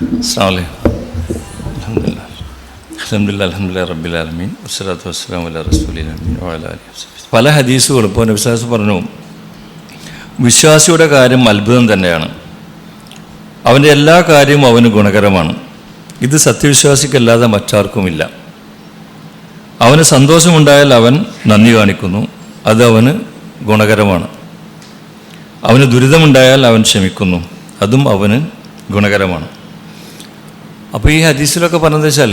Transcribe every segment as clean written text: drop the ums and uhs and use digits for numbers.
അസ്സലാമു അലൈക്കും. അൽഹംദുലില്ലാഹി റബ്ബിൽ ആലമീൻ വസ്സലാത്തു വസ്സലാമു അലാ റസൂലിൽ അമീൻ വഅലാ ആലിഹി വസഹ്ബിഹി. പല ഹദീസുകളും ഇപ്പോൾ നബി സല്ലല്ലാഹു അലൈഹി വസല്ലം പറഞ്ഞു, വിശ്വാസിയുടെ കാര്യം അത്ഭുതം തന്നെയാണ്, അവൻ്റെ എല്ലാ കാര്യവും അവന് ഗുണകരമാണ്. ഇത് സത്യവിശ്വാസിക്കല്ലാതെ മറ്റാർക്കുമില്ല. അവന് സന്തോഷമുണ്ടായാൽ അവൻ നന്ദി കാണിക്കുന്നു, അത് അവന് ഗുണകരമാണ്. അവന് ദുരിതമുണ്ടായാൽ അവൻ ക്ഷമിക്കുന്നു, അതും അവന് ഗുണകരമാണ്. അപ്പോൾ ഈ ഹദീസിലൊക്കെ പറഞ്ഞത് വെച്ചാൽ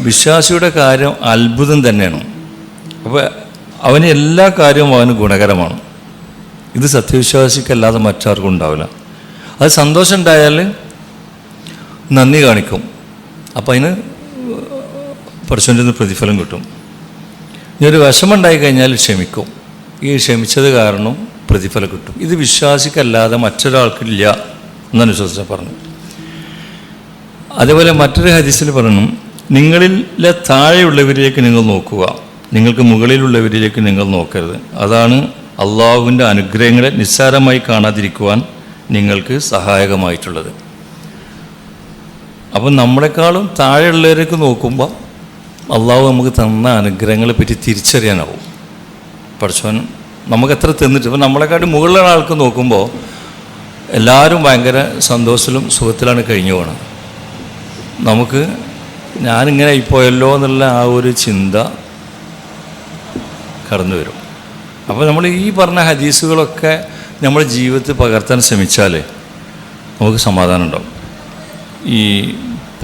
വിശ്വാസിയുടെ കാര്യം അത്ഭുതം തന്നെയാണ്. അപ്പോൾ അവന് എല്ലാ കാര്യവും അവന് ഗുണകരമാണ്. ഇത് സത്യവിശ്വാസിക്കല്ലാതെ മറ്റാർക്കും ഉണ്ടാവില്ല. അത് സന്തോഷം ഉണ്ടായാൽ നന്ദി കാണിക്കും, അപ്പോൾ അതിന് പടച്ചവൻ്റെ നിന്ന് പ്രതിഫലം കിട്ടും. ഇനി ഒരു വിഷമമുണ്ടായി കഴിഞ്ഞാൽ ക്ഷമിക്കും, ഈ ക്ഷമിച്ചത് കാരണം പ്രതിഫലം കിട്ടും. ഇത് വിശ്വാസിക്കല്ലാതെ മറ്റൊരാൾക്കില്ല എന്നാണ് വിശ്വസിച്ച പറഞ്ഞു. അതേപോലെ മറ്റൊരു ഹദീസിൽ പറഞ്ഞു, നിങ്ങളിലെ താഴെയുള്ളവരിലേക്ക് നിങ്ങൾ നോക്കുക, നിങ്ങൾക്ക് മുകളിലുള്ളവരിലേക്ക് നിങ്ങൾ നോക്കരുത്. അതാണ് അള്ളാഹുവിൻ്റെ അനുഗ്രഹങ്ങളെ നിസ്സാരമായി കാണാതിരിക്കുവാൻ നിങ്ങൾക്ക് സഹായകമായിട്ടുള്ളത്. അപ്പം നമ്മളെക്കാളും താഴെയുള്ളവരേക്ക് നോക്കുമ്പോൾ അള്ളാഹു നമുക്ക് തന്ന അനുഗ്രഹങ്ങളെ പറ്റി തിരിച്ചറിയാനാവും. പഠിച്ചവൻ നമുക്ക് എത്ര തന്നിട്ട്, ഇപ്പം നമ്മളെക്കാട്ടും മുകളിലുള്ള ആൾക്ക് നോക്കുമ്പോൾ എല്ലാവരും ഭയങ്കര സന്തോഷത്തിലും സുഖത്തിലാണ് കഴിഞ്ഞു പോകണം. നമുക്ക് ഞാനിങ്ങനെ ആയിപ്പോയല്ലോ എന്നുള്ള ആ ഒരു ചിന്ത കടന്നു വരും. അപ്പോൾ നമ്മൾ ഈ പറഞ്ഞ ഹദീസുകളൊക്കെ നമ്മുടെ ജീവിതത്തിൽ പകർത്താൻ ശ്രമിച്ചാൽ നമുക്ക് സമാധാനം ഉണ്ടാവും. ഈ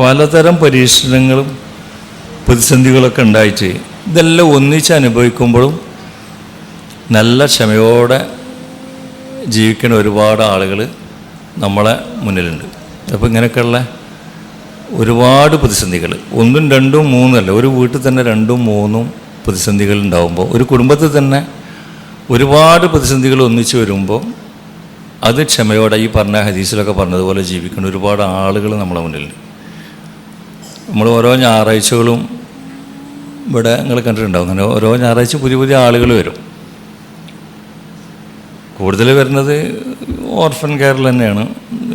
പലതരം പരീക്ഷണങ്ങളും പ്രതിസന്ധികളൊക്കെ ഉണ്ടായിട്ട് ഇതെല്ലാം ഒന്നിച്ച് അനുഭവിക്കുമ്പോഴും നല്ല ക്ഷമയോടെ ജീവിക്കുന്ന ഒരുപാട് ആളുകൾ നമ്മളെ മുന്നിലുണ്ട്. അപ്പോൾ ഇങ്ങനെയൊക്കെയുള്ള ഒരുപാട് പ്രതിസന്ധികൾ, ഒന്നും രണ്ടും മൂന്നല്ല, ഒരു വീട്ടിൽ തന്നെ രണ്ടും മൂന്നും പ്രതിസന്ധികൾ ഉണ്ടാകുമ്പോൾ, ഒരു കുടുംബത്തിൽ തന്നെ ഒരുപാട് പ്രതിസന്ധികൾ ഒന്നിച്ച് വരുമ്പോൾ അത് ക്ഷമയോടെ ഈ പറഞ്ഞ ഹദീസിലൊക്കെ പറഞ്ഞതുപോലെ ജീവിക്കുന്ന ഒരുപാട് ആളുകൾ നമ്മളെ മുന്നിലുണ്ട്. നമ്മൾ ഓരോ ഞായറാഴ്ചകളും ഇവിടെ നിങ്ങൾ കണ്ടിട്ടുണ്ടാവും, അങ്ങനെ ഓരോ ഞായറാഴ്ച പുതിയ പുതിയ ആളുകൾ വരും. കൂടുതൽ വരുന്നത് ഓർഫൻ കെയറിൽ തന്നെയാണ്.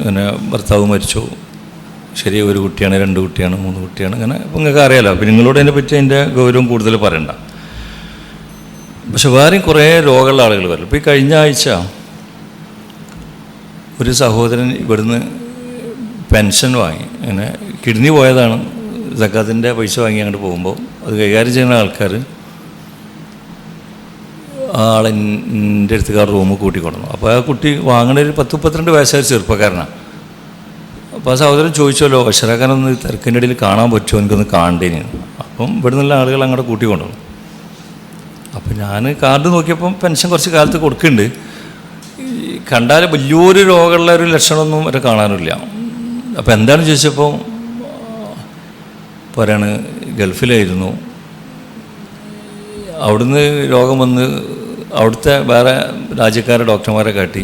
പിന്നെ ഭർത്താവ് മരിച്ചു, ശരി, ഒരു കുട്ടിയാണ്, 2 കുട്ടിയാണ്, 3 കുട്ടിയാണ്, അങ്ങനെ ഇപ്പം നിങ്ങൾക്ക് അറിയാലോ. അപ്പം നിങ്ങളോട് അതിനെ പറ്റി അതിൻ്റെ ഗൗരവം കൂടുതൽ പറയണ്ട. പക്ഷെ വേറെയും കുറേ രോഗമുള്ള ആളുകൾ വരും. ഇപ്പോൾ ഈ കഴിഞ്ഞ ആഴ്ച ഒരു സഹോദരൻ ഇവിടുന്ന് പെൻഷൻ വാങ്ങി, അങ്ങനെ കിഡ്നി പോയതാണ്, സക്കാത്തിൻ്റെ പൈസ വാങ്ങി അങ്ങോട്ട് പോകുമ്പോൾ അത് കൈകാര്യം ചെയ്യുന്ന ആൾക്കാർ ആളെൻ്റെ അടുത്ത് റൂമ് കൂട്ടിക്കൊടുന്നു. അപ്പോൾ ആ കുട്ടി വാങ്ങണ ഒരു 10-32 വയസ്സായ ചെറുപ്പക്കാരനാണ്. അപ്പോൾ ആ സഹോദരൻ ചോദിച്ചല്ലോ, അക്ഷരക്കാരൊന്ന് തിരക്കിൻ്റെ ഇടയിൽ കാണാൻ പറ്റുമോ, എനിക്കൊന്ന് കാണണ്ടേന്. അപ്പം ഇവിടെ നിന്നുള്ള ആളുകൾ അങ്ങോട്ട് കൂട്ടിക്കൊണ്ടുവന്നു. അപ്പം ഞാൻ കാർഡ് നോക്കിയപ്പം പെൻഷൻ കുറച്ച് കാലത്ത് കൊടുക്കുന്നുണ്ട്. കണ്ടാൽ വലിയൊരു രോഗമുള്ള ഒരു ലക്ഷണമൊന്നും വരെ കാണാനില്ല. അപ്പോൾ എന്താണ് ചോദിച്ചപ്പോൾ പറയാണ്, ഗൾഫിലായിരുന്നു, അവിടുന്ന് രോഗം വന്ന് അവിടുത്തെ വേറെ രാജ്യക്കാരെ ഡോക്ടർമാരെ കാട്ടി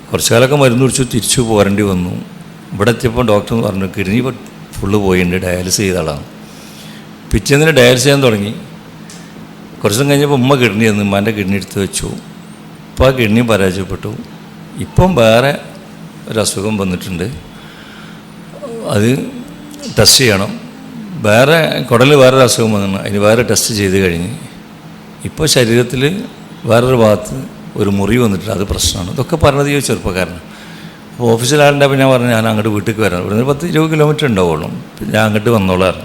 കുറച്ച് കാലമൊക്കെ മരുന്ന് കുടിച്ചു, തിരിച്ചു പോരേണ്ടി വന്നു. ഇവിടെ എത്തിയപ്പോൾ ഡോക്ടർ പറഞ്ഞു കിഡ്നി ഫുള്ള് പോയിട്ടുണ്ട്, ഡയാലിസ് ചെയ്ത ആളാണ്. പിറ്റേന്നിന് ഡയാലിസ് ചെയ്യാൻ തുടങ്ങി. കുറച്ച് ദിവസം കഴിഞ്ഞപ്പോൾ ഉമ്മ കിഡ്നി തന്നു, ഉമ്മാൻ്റെ കിഡ്നി എടുത്ത് വെച്ചു. ഇപ്പോൾ ആ കിഡ്നി പരാജയപ്പെട്ടു. ഇപ്പം വേറെ ഒരസുഖം വന്നിട്ടുണ്ട്, അത് ടെസ്റ്റ് ചെയ്യണം. വേറെ കുടലിൽ വേറൊരു അസുഖം വന്നു, അതിന് വേറെ ടെസ്റ്റ് ചെയ്ത് കഴിഞ്ഞ് ഇപ്പോൾ ശരീരത്തിൽ വേറൊരു ഭാഗത്ത് ഒരു മുറി വന്നിട്ടുണ്ട്, അത് പ്രശ്നമാണ്. ഇതൊക്കെ പറഞ്ഞത് ഈ ചെറുപ്പക്കാരനാണ്. അപ്പോൾ ഓഫീസിലാളുടെ അപ്പോൾ ഞാൻ പറഞ്ഞു, ഞാൻ അങ്ങോട്ട് വീട്ടിലേക്ക് വരാം, ഇവിടുന്ന് 10-20 കിലോമീറ്റർ ഉണ്ടാവുള്ളൂ, ഞാൻ അങ്ങോട്ട് വന്നോളാം.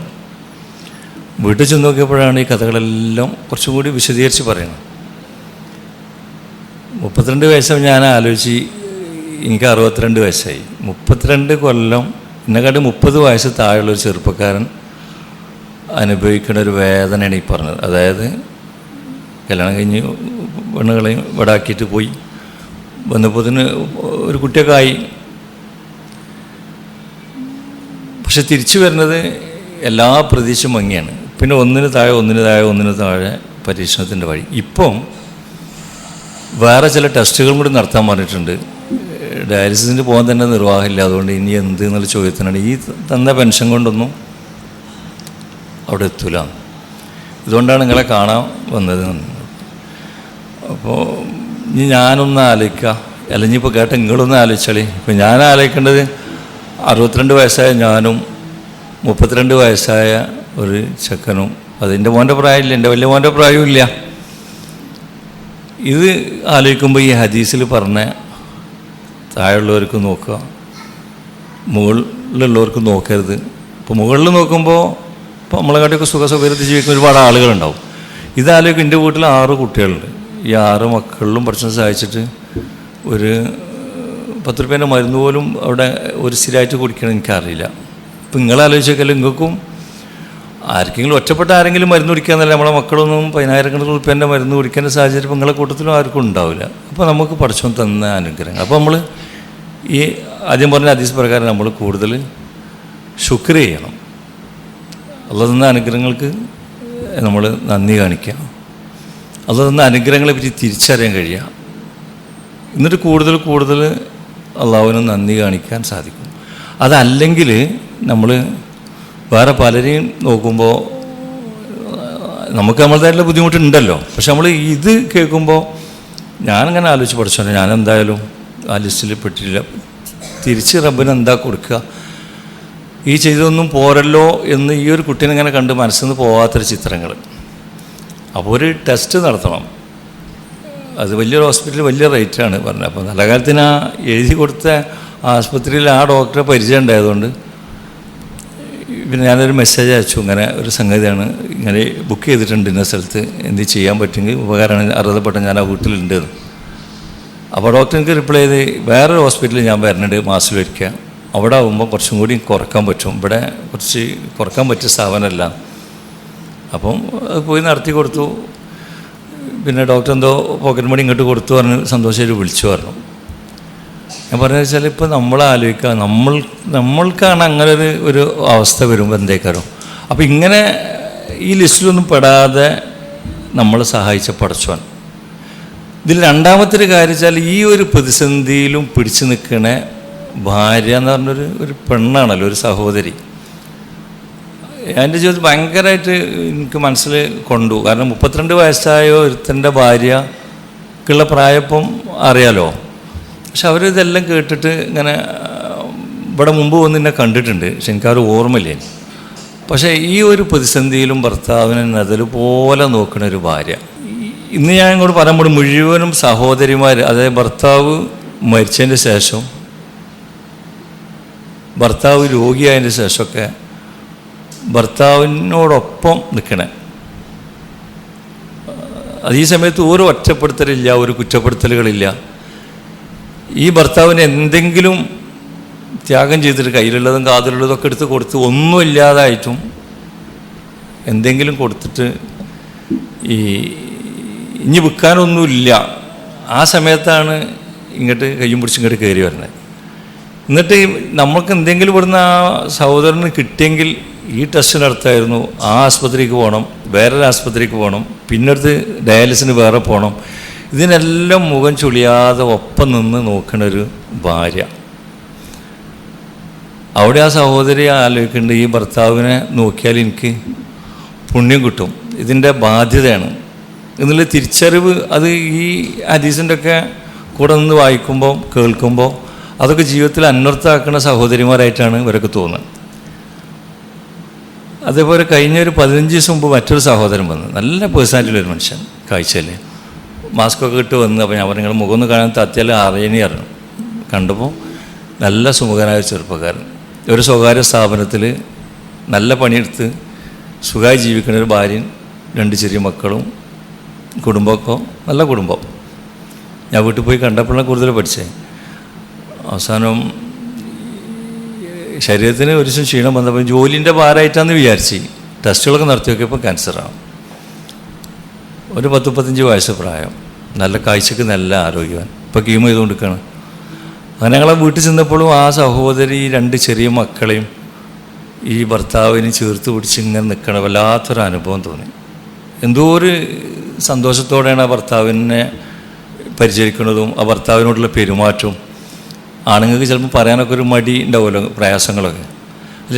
വീട്ടിൽ ചെന്ന് നോക്കിയപ്പോഴാണ് ഈ കഥകളെല്ലാം കുറച്ചും കൂടി വിശദീകരിച്ച് പറയുന്നത്. 32 വയസ്സായി ഞാൻ ആലോചിച്ച്, എനിക്ക് 62 വയസ്സായി. 32 കൊല്ലം എന്നെക്കാട്ടി 30 വയസ്സ് താഴെയുള്ളൊരു ചെറുപ്പക്കാരൻ അനുഭവിക്കുന്ന ഒരു വേദനയാണ് ഈ പറഞ്ഞത്. അതായത് കല്യാണം കഴിഞ്ഞ് പെണ്ണുകളെയും ഇവിടെ ആക്കിയിട്ട് പോയി, വന്നപ്പോഴത്തിന് ഒരു കുട്ടിയൊക്കെ ആയി. പക്ഷെ തിരിച്ചു വരുന്നത് എല്ലാ പ്രതീക്ഷയും ഭംഗിയാണ്. പിന്നെ ഒന്നിന് താഴെ പരീക്ഷണത്തിൻ്റെ വഴി. ഇപ്പം വേറെ ചില ടെസ്റ്റുകളും കൂടി നടത്താൻ പറഞ്ഞിട്ടുണ്ട്. ഡയാലിസിന് പോകാൻ തന്നെ നിർവാഹമില്ല, അതുകൊണ്ട് ഇനി എന്ത് എന്നുള്ള ചോദ്യത്തിനാണ് ഈ തന്ന പെൻഷൻ കൊണ്ടൊന്നും അവിടെ എത്തൂല. ഇതുകൊണ്ടാണ് നിങ്ങളെ കാണാൻ വന്നത്. അപ്പോൾ ഇനി ഞാനൊന്ന് ആലോചിക്കുക, അല്ലെങ്കിൽ ഇപ്പോൾ കേട്ട നിങ്ങളൊന്ന് ആലോചിച്ചാളി. ഇപ്പം ഞാൻ ആലോചിക്കേണ്ടത് 62 വയസ്സായ ഞാനും 32 വയസ്സായ ഒരു ചെക്കനും, അതിൻ്റെ മോൻ്റെ പ്രായമില്ല, എൻ്റെ വലിയ മോൻ്റെ പ്രായമില്ല. ഇത് ആലോചിക്കുമ്പോൾ ഈ ഹദീസിൽ പറഞ്ഞ താഴെയുള്ളവർക്ക് നോക്കുക, മുകളിലുള്ളവർക്ക് നോക്കരുത്. ഇപ്പോൾ മുകളിൽ നോക്കുമ്പോൾ ഇപ്പോൾ നമ്മളെക്കാട്ടിയൊക്കെ സുഖസൗകര്യത്തിൽ ജീവിക്കുന്ന ഒരുപാട് ആളുകളുണ്ടാവും. ഇതാലോചിക്കും, എൻ്റെ വീട്ടിൽ 6 കുട്ടികളുണ്ട്. ഈ 6 മക്കളിലും പഠിച്ചത് സഹായിച്ചിട്ട് ഒരു 10 രൂപേൻ്റെ മരുന്ന് പോലും അവിടെ ഒരു സ്ഥിരമായിട്ട് കുടിക്കണം എനിക്കറിയില്ല. ഇപ്പം നിങ്ങളാലോചിച്ചേക്കല്ലോ, നിങ്ങൾക്കും ആർക്കെങ്കിലും ഒറ്റപ്പെട്ട ആരെങ്കിലും മരുന്ന് കുടിക്കാന്നല്ല, നമ്മളെ മക്കളൊന്നും 10,000 രൂപേൻ്റെ മരുന്ന് കുടിക്കേണ്ട സാഹചര്യം നിങ്ങളെ കൂട്ടത്തിലും ആർക്കും ഉണ്ടാവില്ല. അപ്പോൾ നമുക്ക് പഠിച്ചോൻ തന്ന അനുഗ്രഹം. അപ്പോൾ നമ്മൾ ഈ ആദ്യം പറഞ്ഞ ഹദീസ് പ്രകാരം നമ്മൾ കൂടുതൽ ശുക്ർ ചെയ്യണം. അല്ലാഹ് തന്ന അനുഗ്രഹങ്ങൾക്ക് നമ്മൾ നന്ദി കാണിക്കുക, അല്ലാഹ് തന്ന അനുഗ്രഹങ്ങളെ പറ്റി തിരിച്ചറിയാൻ കഴിയുക. എന്നിട്ട് കൂടുതൽ അള്ളാഹുവിന് നന്ദി കാണിക്കാൻ സാധിക്കും. അതല്ലെങ്കിൽ നമ്മൾ വേറെ പലരെയും നോക്കുമ്പോൾ നമുക്ക് നമ്മളതായിട്ടുള്ള ബുദ്ധിമുട്ടുണ്ടല്ലോ. പക്ഷെ നമ്മൾ ഇത് കേൾക്കുമ്പോൾ ഞാനങ്ങനെ ആലോചിച്ച് പഠിച്ചോളൂ, ഞാനെന്തായാലും ആ ലിസ്റ്റിൽ പെട്ടില്ല. തിരിച്ച് റബ്ബിന് എന്താ കൊടുക്കുക, ഈ ചെയ്തൊന്നും പോരല്ലോ എന്ന് ഈ ഒരു കുട്ടീനെ ഇങ്ങനെ കണ്ട് മനസ്സിൽ നിന്ന് പോകാത്തൊരു ചിത്രങ്ങൾ. അപ്പോൾ ഒരു ടെസ്റ്റ് നടത്തണം. അത് വലിയൊരു ഹോസ്പിറ്റലിൽ വലിയ റേറ്റാണ് പറഞ്ഞത്. അപ്പോൾ നല്ല കാലത്തിന് ആ എഴുതി കൊടുത്ത ആസ്പത്രിയിൽ ആ ഡോക്ടറെ പരിചയം ഉണ്ടായതുകൊണ്ട് പിന്നെ ഞാനൊരു മെസ്സേജ് അയച്ചു, ഇങ്ങനെ ഒരു സംഗതിയാണ്, ഇങ്ങനെ ബുക്ക് ചെയ്തിട്ടുണ്ട് ഇന്ന സ്ഥലത്ത്, എന്ത് ചെയ്യാൻ പറ്റുമെങ്കിൽ ഉപകാരമാണ്, അർഹതപ്പെട്ട ഞാൻ ആ വീട്ടിലുണ്ട്. അപ്പോൾ ഡോക്ടർ എനിക്ക് റിപ്ലൈ ചെയ്ത്, വേറൊരു ഹോസ്പിറ്റലിൽ ഞാൻ വരുന്നുണ്ട് മാസത്തിലൊരിക്കൽ, അവിടെ ആകുമ്പോൾ കുറച്ചും കൂടി കുറക്കാൻ പറ്റും, ഇവിടെ കുറച്ച് കുറക്കാൻ പറ്റിയ സ്ഥാപനമല്ല. അപ്പം അത് പോയി നടത്തി കൊടുത്തു. പിന്നെ ഡോക്ടർ എന്തോ പോക്കറ്റ് മണി ഇങ്ങോട്ട് കൊടുത്തു പറഞ്ഞ് സന്തോഷമായിട്ട് വിളിച്ചു പറഞ്ഞു. ഞാൻ പറഞ്ഞു വെച്ചാൽ ഇപ്പോൾ നമ്മൾ ആലോചിക്കുക, നമ്മൾക്കാണ് അങ്ങനെ ഒരു അവസ്ഥ വരുമ്പോൾ എന്തേക്കാരോ. അപ്പോൾ ഇങ്ങനെ ഈ ലിസ്റ്റിലൊന്നും പെടാതെ നമ്മൾ സഹായിച്ച പടച്ചോൻ. ഇതിൽ രണ്ടാമത്തെ ഒരു കാര്യം വെച്ചാൽ ഈ ഒരു പ്രതിസന്ധിയിലും പിടിച്ചു നിൽക്കണ ഭാര്യ എന്ന് പറഞ്ഞൊരു പെണ്ണാണല്ലോ, ഒരു സഹോദരി. എൻ്റെ ജീവിതത്തിൽ ഭയങ്കരമായിട്ട് എനിക്ക് മനസ്സിൽ കൊണ്ടു. കാരണം 32 വയസ്സായ ഒരുത്തൻ്റെ ഭാര്യക്കുള്ള പ്രായപ്പം അറിയാലോ. പക്ഷെ അവരിതെല്ലാം കേട്ടിട്ട് ഇങ്ങനെ ഇവിടെ മുമ്പ് വന്ന് എന്നെ കണ്ടിട്ടുണ്ട്, പക്ഷെ എനിക്കത് ഓർമ്മയില്ല. പക്ഷേ ഈ ഒരു പ്രതിസന്ധിയിലും ഭർത്താവിനെ നദലുപോലെ നോക്കുന്ന ഒരു ഭാര്യ. ഇന്ന് ഞാൻ ഇങ്ങോട്ട് പറയുമ്പോൾ മുഴുവനും സഹോദരിമാർ, അതായത് ഭർത്താവ് മരിച്ചതിൻ്റെ ശേഷം, ഭർത്താവ് രോഗിയായതിൻ്റെ ശേഷമൊക്കെ ഭർത്താവിനോടൊപ്പം നിൽക്കണേ. അത് ഈ സമയത്ത് ഒരു ഒറ്റപ്പെടുത്തലില്ല, ഒരു കുറ്റപ്പെടുത്തലുകളില്ല. ഈ ഭർത്താവിന് എന്തെങ്കിലും ത്യാഗം ചെയ്തിട്ട് കയ്യിലുള്ളതും കാതിലുള്ളതൊക്കെ എടുത്ത് കൊടുത്ത് ഒന്നുമില്ലാതായിട്ടും എന്തെങ്കിലും കൊടുത്തിട്ട് ഇനി വിൽക്കാനൊന്നുമില്ല, ആ സമയത്താണ് ഇങ്ങോട്ട് കയ്യും പിടിച്ച് ഇങ്ങോട്ട് കയറി വരുന്നത്. എന്നിട്ട് നമുക്ക് എന്തെങ്കിലും ഇവിടുന്ന് ആ സഹോദരന് കിട്ടിയെങ്കിൽ ഈ ടെസ്റ്റ് നടത്തായിരുന്നു, ആ ആസ്പത്രിക്ക് പോകണം, വേറൊരു ആസ്പത്രിക്ക് പോകണം, പിന്നടുത്ത് ഡയാലിസിന് വേറെ പോകണം. ഇതിനെല്ലാം മുഖം ചുളിയാതെ ഒപ്പം നിന്ന് നോക്കണൊരു ഭാര്യ. അവിടെ ആ സഹോദരി ആലോചിക്കുന്നുണ്ട്, ഈ ഭർത്താവിനെ നോക്കിയാൽ എനിക്ക് പുണ്യം കിട്ടും, ഇതിൻ്റെ ബാധ്യതയാണ് എന്നുള്ള തിരിച്ചറിവ്. അത് ഈ ഹദീസിൻ്റെ ഒക്കെ കൂടെ നിന്ന് വായിക്കുമ്പോൾ കേൾക്കുമ്പോൾ അതൊക്കെ ജീവിതത്തിൽ അന്വർത്ഥമാക്കുന്ന സഹോദരിമാരായിട്ടാണ് ഇവരൊക്കെ തോന്നുന്നത്. അതേപോലെ കഴിഞ്ഞൊരു 15 ദിവസം മുമ്പ് മറ്റൊരു സഹോദരൻ വന്നു, നല്ല പേഴ്സണാലിറ്റിയുള്ളൊരു മനുഷ്യൻ, കാഴ്ചയല്ലേ, മാസ്കൊക്കെ ഇട്ട് വന്ന്. അപ്പോൾ ഞാൻ പറഞ്ഞു, നിങ്ങൾ മുഖം ഒന്ന് കാണാൻ തത്തിയാൽ അറിയണി അറിഞ്ഞു. കണ്ടപ്പോൾ നല്ല സുമുഖനായ ചെറുപ്പക്കാരൻ, ഒരു സ്വകാര്യ സ്ഥാപനത്തിൽ നല്ല പണിയെടുത്ത് സുഖമായി ജീവിക്കുന്ന ഒരു ഭാര്യയും 2 ചെറിയ മക്കളും, കുടുംബമൊക്കെ നല്ല കുടുംബം. ഞാൻ വീട്ടിൽ പോയി കണ്ടപ്പോഴാണ് കൂടുതൽ പഠിച്ചത്. അവസാനം ശരീരത്തിന് ഒരു ദിവസം ക്ഷീണം വന്നപ്പോൾ ജോലിൻ്റെ ഭാരമായിട്ടാന്ന് വിചാരിച്ച് ടെസ്റ്റുകളൊക്കെ നടത്തി നോക്കിയപ്പോൾ ക്യാൻസറാണ്. ഒരു 10-15 വയസ്സ് പ്രായം, നല്ല കാഴ്ചക്ക് നല്ല ആരോഗ്യവാൻ, ഇപ്പോൾ കീമോ ചെയ്തുകൊണ്ടിരിക്കുകയാണ്. അങ്ങനെ ഞങ്ങളെ വീട്ടിൽ ചെന്നപ്പോഴും ആ സഹോദരി 2 ചെറിയ മക്കളെയും ഈ ഭർത്താവിനെ ചേർത്ത് പിടിച്ച് ഇങ്ങനെ നിൽക്കണം. വല്ലാത്തൊരു അനുഭവം തോന്നി. എന്തോ ഒരു സന്തോഷത്തോടെയാണ് ആ ഭർത്താവിനെ പരിചരിക്കുന്നതും ആ ഭർത്താവിനോടുള്ള പെരുമാറ്റവും. ആണുങ്ങൾക്ക് ചിലപ്പോൾ പറയാനൊക്കെ ഒരു മടി ഉണ്ടാവുമല്ലോ, പ്രയാസങ്ങളൊക്കെ.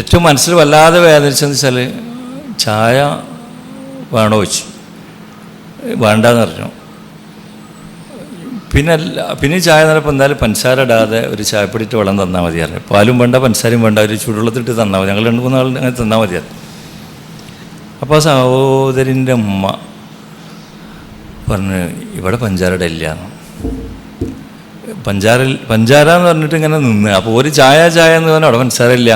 ഏറ്റവും മനസ്സിൽ വല്ലാതെ വേദനിച്ചെന്ന് വെച്ചാൽ ചായ വേണോ വെച്ചു, വേണ്ടെന്ന് പറഞ്ഞു. പിന്നെ ചായ തന്നപ്പോൾ എന്തായാലും പഞ്ചസാര ഇടാതെ ഒരു ചായപ്പൊടിയിട്ട് വെള്ളം തന്നാൽ മതിയായിരുന്നു. പാലും വേണ്ട പഞ്ചസാരയും വേണ്ട, ഒരു ചൂടുവെള്ളത്തിട്ട് തന്നാൽ മതി. ഞങ്ങൾ 2-3 ആൾ അങ്ങനെ തന്നാൽ മതിയായിരുന്നു. അപ്പോൾ ആ സഹോദരിൻ്റെ അമ്മ പറഞ്ഞ് ഇവിടെ പഞ്ചാര ഇടില്ല. പഞ്ചാര എന്ന് പറഞ്ഞിട്ട് ഇങ്ങനെ നിന്ന്. അപ്പോൾ ഒരു ചായ എന്ന് പറഞ്ഞാൽ അവിടെ പഞ്ചസാര ഇല്ല.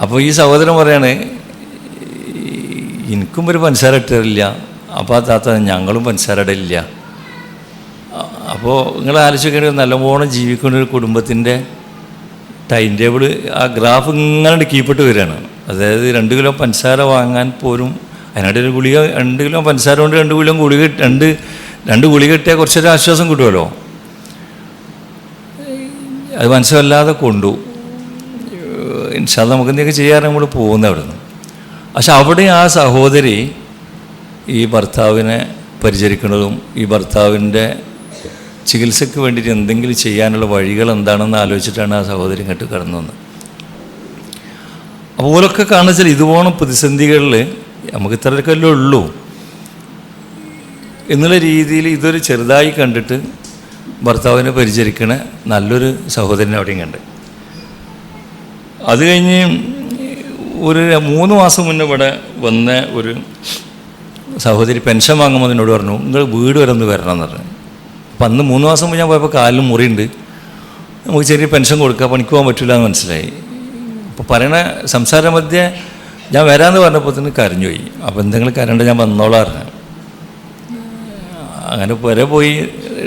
അപ്പോൾ ഈ സഹോദരൻ പറയാണ് എനിക്കും ഒരു പഞ്ചസാര ഇട്ടില്ല. അപ്പോൾ ആ താത്ത ഞങ്ങളും പഞ്ചസാര ഇടില്ല. അപ്പോൾ നിങ്ങൾ ആലോചിക്കേണ്ടത് നല്ലവണ്ണം ജീവിക്കുന്ന ഒരു കുടുംബത്തിൻ്റെ ടൈം ടേബിൾ, ആ ഗ്രാഫ് ഇങ്ങനെ കീപ്പിട്ട് വരികയാണ്. അതായത് 2 കിലോ പഞ്ചസാര വാങ്ങാൻ പോലും അതിനായിട്ട് ഒരു ഗുളിക, 2 കിലോ പഞ്ചസാര കൊണ്ട് 2 കിലോ ഗുളിക, രണ്ട് ഗുളിക കിട്ടിയാൽ കുറച്ചൊരു ആശ്വാസം കിട്ടുമല്ലോ. അത് മനസ്സിലല്ലാതെ കൊണ്ടു. ഇൻഷാ അല്ലാഹ് നമുക്ക് എന്തൊക്കെ ചെയ്യാൻ നമ്മൾ പോകുന്നത് അവിടെ നിന്ന്. പക്ഷെ അവിടെ ആ സഹോദരി ഈ ഭർത്താവിനെ പരിചരിക്കുന്നതും ഈ ഭർത്താവിൻ്റെ ചികിത്സയ്ക്ക് വേണ്ടിയിട്ട് എന്തെങ്കിലും ചെയ്യാനുള്ള വഴികൾ എന്താണെന്ന് ആലോചിച്ചിട്ടാണ് ആ സഹോദരി ഇങ്ങോട്ട് കടന്നു വന്നത്. അപ്പോൾ ഓരൊക്കെ കാണുന്ന വെച്ചാൽ ഇതുപോണം പ്രതിസന്ധികളിൽ നമുക്ക് ഇത്രയൊക്കെയല്ലേ ഉള്ളൂ എന്നുള്ള രീതിയിൽ ഇതൊരു ചെറുതായി കണ്ടിട്ട് ഭർത്താവിനെ പരിചരിക്കണ നല്ലൊരു സഹോദരനെ അവിടെയും കണ്ട്. അത് കഴിഞ്ഞ് ഒരു 3 മാസം മുന്നേ ഇവിടെ വന്ന ഒരു സഹോദരി പെൻഷൻ വാങ്ങുമ്പോൾ എന്നോട് പറഞ്ഞു നിങ്ങൾ വീട് വരെ ഒന്ന് വരണം എന്ന് പറഞ്ഞു. അപ്പം അന്ന് 3 മാസം മുമ്പ് ഞാൻ പോയപ്പോൾ കാലിലും മുറിയുണ്ട്, നമുക്ക് ചെറിയ പെൻഷൻ കൊടുക്കുക, പണിക്ക് പോകാൻ പറ്റില്ല എന്ന് മനസ്സിലായി. അപ്പോൾ പറയണ സംസാര മധ്യേ ഞാൻ വരാമെന്ന് പറഞ്ഞപ്പോൾ തന്നെ കരഞ്ഞു പോയി. അപ്പോൾ എന്തെങ്കിലും കരണ്ട ഞാൻ വന്നോളാറിന്. അങ്ങനെ വരെ പോയി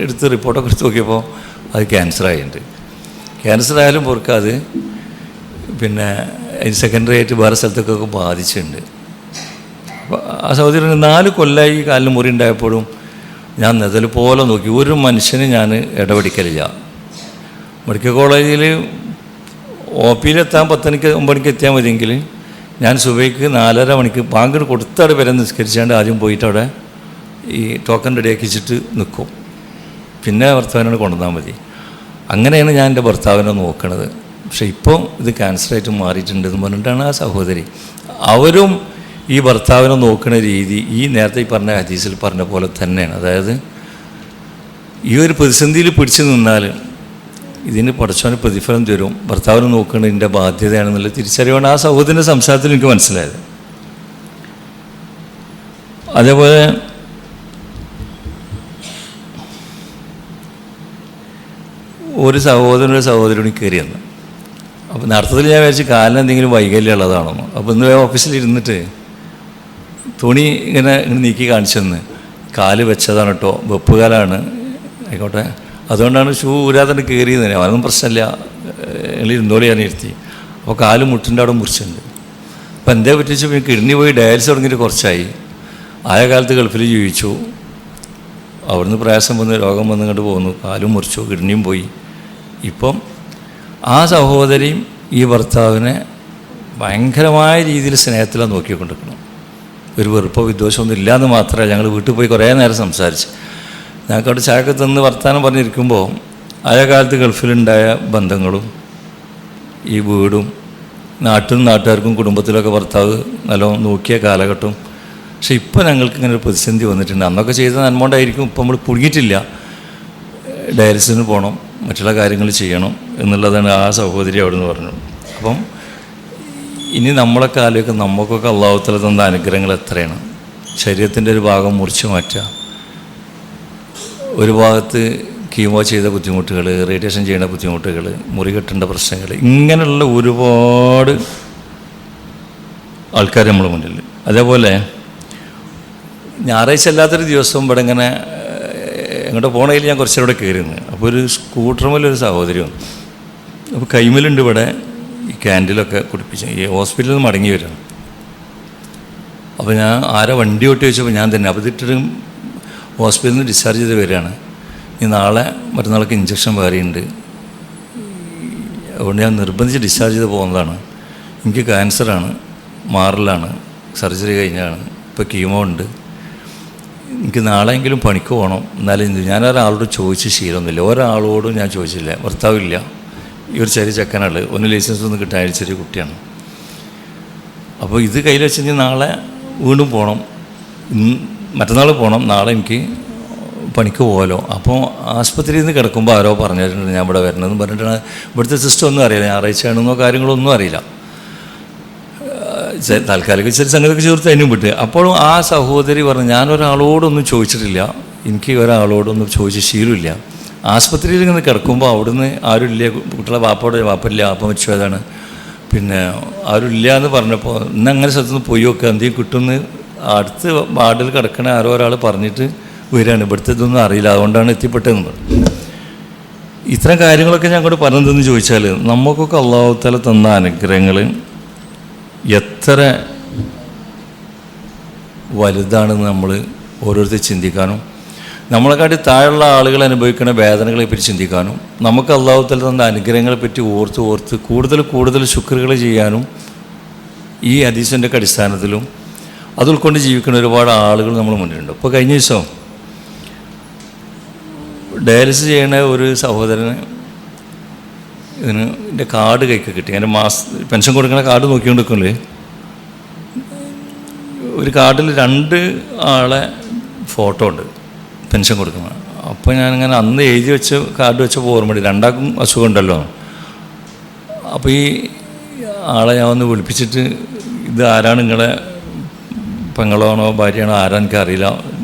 എടുത്ത് റിപ്പോർട്ടൊക്കെ എടുത്ത് നോക്കിയപ്പോൾ അത് ക്യാൻസറായിട്ടുണ്ട്. ക്യാൻസറായാലും പൊറുക്കാതെ പിന്നെ സെക്കൻഡറി ആയിട്ട് വേറെ സ്ഥലത്തൊക്കെ ബാധിച്ചിട്ടുണ്ട്. അപ്പോൾ ആ സഹോദരൻ 4 കൊല്ലമായി കാലിന് മുറി ഉണ്ടായപ്പോഴും ഞാൻ നെതൽ പോലെ നോക്കി, ഒരു മനുഷ്യന് ഞാൻ ഇടപെടിക്കലില്ല. മെഡിക്കൽ കോളേജിൽ OP-യിലെത്താൻ 10 മണിക്ക് 9 മണിക്ക് എത്തിയാൽ മതിയെങ്കിൽ ഞാൻ സുബൈക്ക് 4:30 മണിക്ക് ബാങ്ക് കൊടുത്തവിടെ വരെ നിസ്കരിച്ചാണ്ട് ആദ്യം പോയിട്ട് അവിടെ ഈ ടോക്കൺ റെഡിയാക്കിച്ചിട്ട് നിൽക്കും. പിന്നെ ഭർത്താവിനോട് കൊണ്ടുവന്നാൽ മതി. അങ്ങനെയാണ് ഞാൻ എൻ്റെ ഭർത്താവിനെ നോക്കണത്. പക്ഷേ ഇപ്പോൾ ഇത് ക്യാൻസറായിട്ട് മാറിയിട്ടുണ്ടെന്ന് പറഞ്ഞിട്ടാണ് ആ സഹോദരി. അവരും ഈ ഭർത്താവിനെ നോക്കുന്ന രീതി ഈ നേരത്തെ ഈ പറഞ്ഞ ഹദീസിൽ പറഞ്ഞ പോലെ തന്നെയാണ്. അതായത് ഈ ഒരു പ്രതിസന്ധിയിൽ പിടിച്ചു നിന്നാൽ ഇതിന് പടച്ചവന് പ്രതിഫലം തരും, ഭർത്താവിനെ നോക്കുന്നത് എൻ്റെ ബാധ്യതയാണെന്നുള്ള തിരിച്ചറിവാണ് ആ സഹോദരൻ്റെ സംസാരത്തിൽ എനിക്ക് മനസ്സിലായത്. അതേപോലെ ഒരു സഹോദരനോട് കയറി വന്നു. അപ്പോൾ നടത്തത്തിൽ ഞാൻ വിചാരിച്ച് കാലിന് എന്തെങ്കിലും വൈകല്യം ഉള്ളതാണോ. അപ്പോൾ ഇന്ന് ഓഫീസിലിരുന്നിട്ട് തുണി ഇങ്ങനെ നീക്കി കാണിച്ചെന്ന് കാല് വെച്ചതാണ് കേട്ടോ, വെപ്പുകാലാണ്, ആയിക്കോട്ടെ, അതുകൊണ്ടാണ് ഷൂ ഊരാതെ കയറിയത്. അവനൊന്നും പ്രശ്നമില്ല, ഞങ്ങൾ ഇരുന്നോളി ഞാൻ ഇരുത്തി. അപ്പോൾ കാല് മുട്ടിൻ്റെ അവിടെ മുറിച്ചിട്ടുണ്ട്. അപ്പോൾ എന്തേ പറ്റിച്ച് പിന്നെ കിഡ്നി പോയി ഡയാലിസിസ് തുടങ്ങിയിട്ട് കുറച്ചായി. ആയ കാലത്ത് ഗൾഫിൽ ജീവിച്ചു, അവിടുന്ന് പ്രയാസം വന്ന് രോഗം വന്ന് ഇങ്ങോട്ട് പോകുന്നു, കാലും മുറിച്ചു, കിഡ്നിയും പോയി. ഇപ്പം ആ സഹോദരിയും ഈ ഭർത്താവിനെ ഭയങ്കരമായ രീതിയിൽ സ്നേഹത്തിലാണ് നോക്കിക്കൊണ്ടിരിക്കണം. ഒരു വെറുപ്പോ വിദ്വേഷമൊന്നും ഇല്ലയെന്ന് മാത്രമല്ല, ഞങ്ങൾ വീട്ടിൽ പോയി കുറേ നേരം സംസാരിച്ച് ഞങ്ങൾക്ക് അവിടെ ചായക്ക് തന്ന് വർത്താനം പറഞ്ഞിരിക്കുമ്പോൾ ആയ കാലത്ത് ഗൾഫിലുണ്ടായ ബന്ധങ്ങളും ഈ വീടും നാട്ടുകാർക്കും കുടുംബത്തിലൊക്കെ ഭർത്താവ് നല്ലോണം നോക്കിയ കാലഘട്ടവും. പക്ഷെ ഇപ്പോൾ ഞങ്ങൾക്ക് ഇങ്ങനെ ഒരു പ്രതിസന്ധി വന്നിട്ടുണ്ട്. അന്നൊക്കെ ചെയ്ത നന്മകൊണ്ടായിരിക്കും ഇപ്പം നമ്മൾ പുഴുങ്ങിയിട്ടില്ല. ഡയാലിസിന് പോകണം, മറ്റുള്ള കാര്യങ്ങൾ ചെയ്യണം എന്നുള്ളതാണ് ആ സഹോദരി അവിടെ നിന്ന് പറഞ്ഞു. അപ്പം ഇനി നമ്മളൊക്കെ ആലോചിക്കും, നമുക്കൊക്കെ അള്ളാഹു തആല തന്ന അനുഗ്രഹങ്ങൾ എത്രയാണ്. ശരീരത്തിൻ്റെ ഒരു ഭാഗം മുറിച്ച് മാറ്റുക, ഒരു ഭാഗത്ത് കീമോ ചെയ്ത ബുദ്ധിമുട്ടുകൾ, റേഡിയേഷൻ ചെയ്യുന്ന ബുദ്ധിമുട്ടുകൾ, മുറി കെട്ടേണ്ട പ്രശ്നങ്ങൾ, ഇങ്ങനെയുള്ള ഒരുപാട് ആൾക്കാർ നമ്മുടെ മുന്നിൽ. അതേപോലെ ഞായറാഴ്ച അല്ലാത്തൊരു ദിവസവും ഇവിടെ ഇങ്ങനെ എങ്ങോട്ട് പോകണമെങ്കിൽ ഞാൻ കുറച്ചുകൂടെ കയറിയിരുന്നു. അപ്പോൾ ഒരു സ്കൂട്ടറുമേലൊരു സഹോദരി വന്നു. അപ്പോൾ കൈമലുണ്ട് ഇവിടെ ഈ ക്യാൻഡിലൊക്കെ കുടിപ്പിച്ചു. ഈ ഹോസ്പിറ്റലിൽ നിന്ന് മടങ്ങി വരണം. അപ്പോൾ ഞാൻ ആരാ വണ്ടി ഓട്ടി വെച്ചപ്പോൾ ഞാൻ തന്നെ. അപ്പോൾ ഇതിട്ടിട്ട് ഹോസ്പിറ്റലിൽ നിന്ന് ഡിസ്ചാർജ് ചെയ്ത് വരികയാണ്. ഈ നാളെ മറ്റന്നാൾക്ക് ഇഞ്ചക്ഷൻ വേറെയുണ്ട്, അതുകൊണ്ട് ഞാൻ നിർബന്ധിച്ച് ഡിസ്ചാർജ് ചെയ്ത് പോകുന്നതാണ്. എനിക്ക് ക്യാൻസറാണ്, മാറലാണ്, സർജറി കഴിഞ്ഞാണ്, ഇപ്പോൾ കീമോ ഉണ്ട്, എനിക്ക് നാളെയെങ്കിലും പണിക്ക് പോകണം. എന്നാലും ഞാനൊരാളോട് ചോദിച്ച് ശീലമൊന്നുമില്ല, ഒരാളോടും ഞാൻ ചോദിച്ചില്ല. ഭർത്താവില്ല, ഈ ഒരു ചെറിയ ചെക്കനാണ്, ഒന്ന് ലൈസൻസ് ഒന്നും കിട്ടാൻ ചെറിയ കുട്ടിയാണ്. അപ്പോൾ ഇത് കയ്യിൽ വെച്ച് നാളെ വീണ്ടും പോകണം, മറ്റന്നാൾ പോകണം, നാളെ എനിക്ക് പണിക്ക് പോകാമല്ലോ. അപ്പോൾ ആസ്പത്രിയിൽ നിന്ന് കിടക്കുമ്പോൾ ആരോ പറഞ്ഞിട്ടുണ്ട് ഞാൻ ഇവിടെ വരണമെന്ന് പറഞ്ഞിട്ടാണ്. ഇവിടുത്തെ സിസ്റ്റം ഒന്നും അറിയില്ല, ഞായറാഴ്ചയാണെന്നോ കാര്യങ്ങളൊന്നും അറിയില്ല. താൽക്കാലിക ചില സംഗതിയൊക്കെ ചേർത്ത് അതിനും വിട്ട്. അപ്പോഴും ആ സഹോദരി പറഞ്ഞു, ഞാനൊരാളോടൊന്നും ചോദിച്ചിട്ടില്ല, എനിക്ക് ഒരാളോടൊന്നും ചോദിച്ച ശീലമില്ല. ആസ്പത്രിയിൽ ഇങ്ങനെ കിടക്കുമ്പോൾ അവിടുന്ന് ആരുമില്ല, കുട്ടികളെ വാപ്പയില്ല, വാപ്പ മരിച്ചതാണ്, പിന്നെ ആരുമില്ല എന്ന് പറഞ്ഞപ്പോൾ ഇന്ന് അങ്ങനെ സ്ഥലത്തുനിന്ന് പോയി നോക്കുക എന്തെങ്കിലും കിട്ടുമെന്ന് അടുത്ത് വാർഡിൽ കിടക്കണ ആരോ ഒരാൾ പറഞ്ഞിട്ട് വരികയാണ്. ഇവിടുത്തെ ഇതൊന്നും അറിയില്ല, അതുകൊണ്ടാണ് എത്തിപ്പെട്ടതെന്ന് പറഞ്ഞു. ഇത്തരം കാര്യങ്ങളൊക്കെ ഞാൻ അങ്ങോട്ട് പറഞ്ഞതെന്ന് ചോദിച്ചാൽ, നമുക്കൊക്കെ അല്ലാഹു തആല തന്ന അനുഗ്രഹങ്ങൾ എത്ര വലുതാണെന്ന് നമ്മൾ ഓരോരുത്തർ ചിന്തിക്കാനും നമ്മളെക്കാട്ടി താഴെയുള്ള ആളുകൾ അനുഭവിക്കുന്ന വേദനകളെ പറ്റി ചിന്തിക്കാനും നമുക്ക് അല്ലാഹു തആല തന്ന അനുഗ്രഹങ്ങളെ പറ്റി ഓർത്ത് കൂടുതൽ ശുക്റുകൾ ചെയ്യാനും ഈ ഹദീസിൻ്റെ അടിസ്ഥാനത്തിലും അത് ഉൾക്കൊണ്ട് ജീവിക്കുന്ന ഒരുപാട് ആളുകൾ നമ്മൾ മുന്നിലുണ്ട്. ഇപ്പോൾ കഴിഞ്ഞ ദിവസം ഡയാലിസിസ് ചെയ്യുന്ന ഒരു സഹോദരന് ഇതിൻ്റെ കാർഡ് കൈക്ക് കിട്ടി. അതിൻ്റെ പെൻഷൻ കൊടുക്കുന്ന കാർഡ് നോക്കിക്കൊണ്ട് നിൽക്കുന്നില്ലേ, ഒരു കാർഡിൽ 2 ആളെ ഫോട്ടോ ഉണ്ട് പെൻഷൻ കൊടുക്കുന്നത്. അപ്പോൾ ഞാനിങ്ങനെ അന്ന് എഴുതി വെച്ച കാർഡ് വെച്ചപ്പോൾ ഓർമ്മ, 2ആൾക്കും അസുഖം ഉണ്ടല്ലോ. അപ്പോൾ ഈ ആളെ ഞാൻ ഒന്ന് വിളിപ്പിച്ചിട്ട്, ഇത് ആരാണ്, നിങ്ങളെ പെങ്ങളാണോ ഭാര്യയാണോ ആരാ എനിക്കറിയില്ല,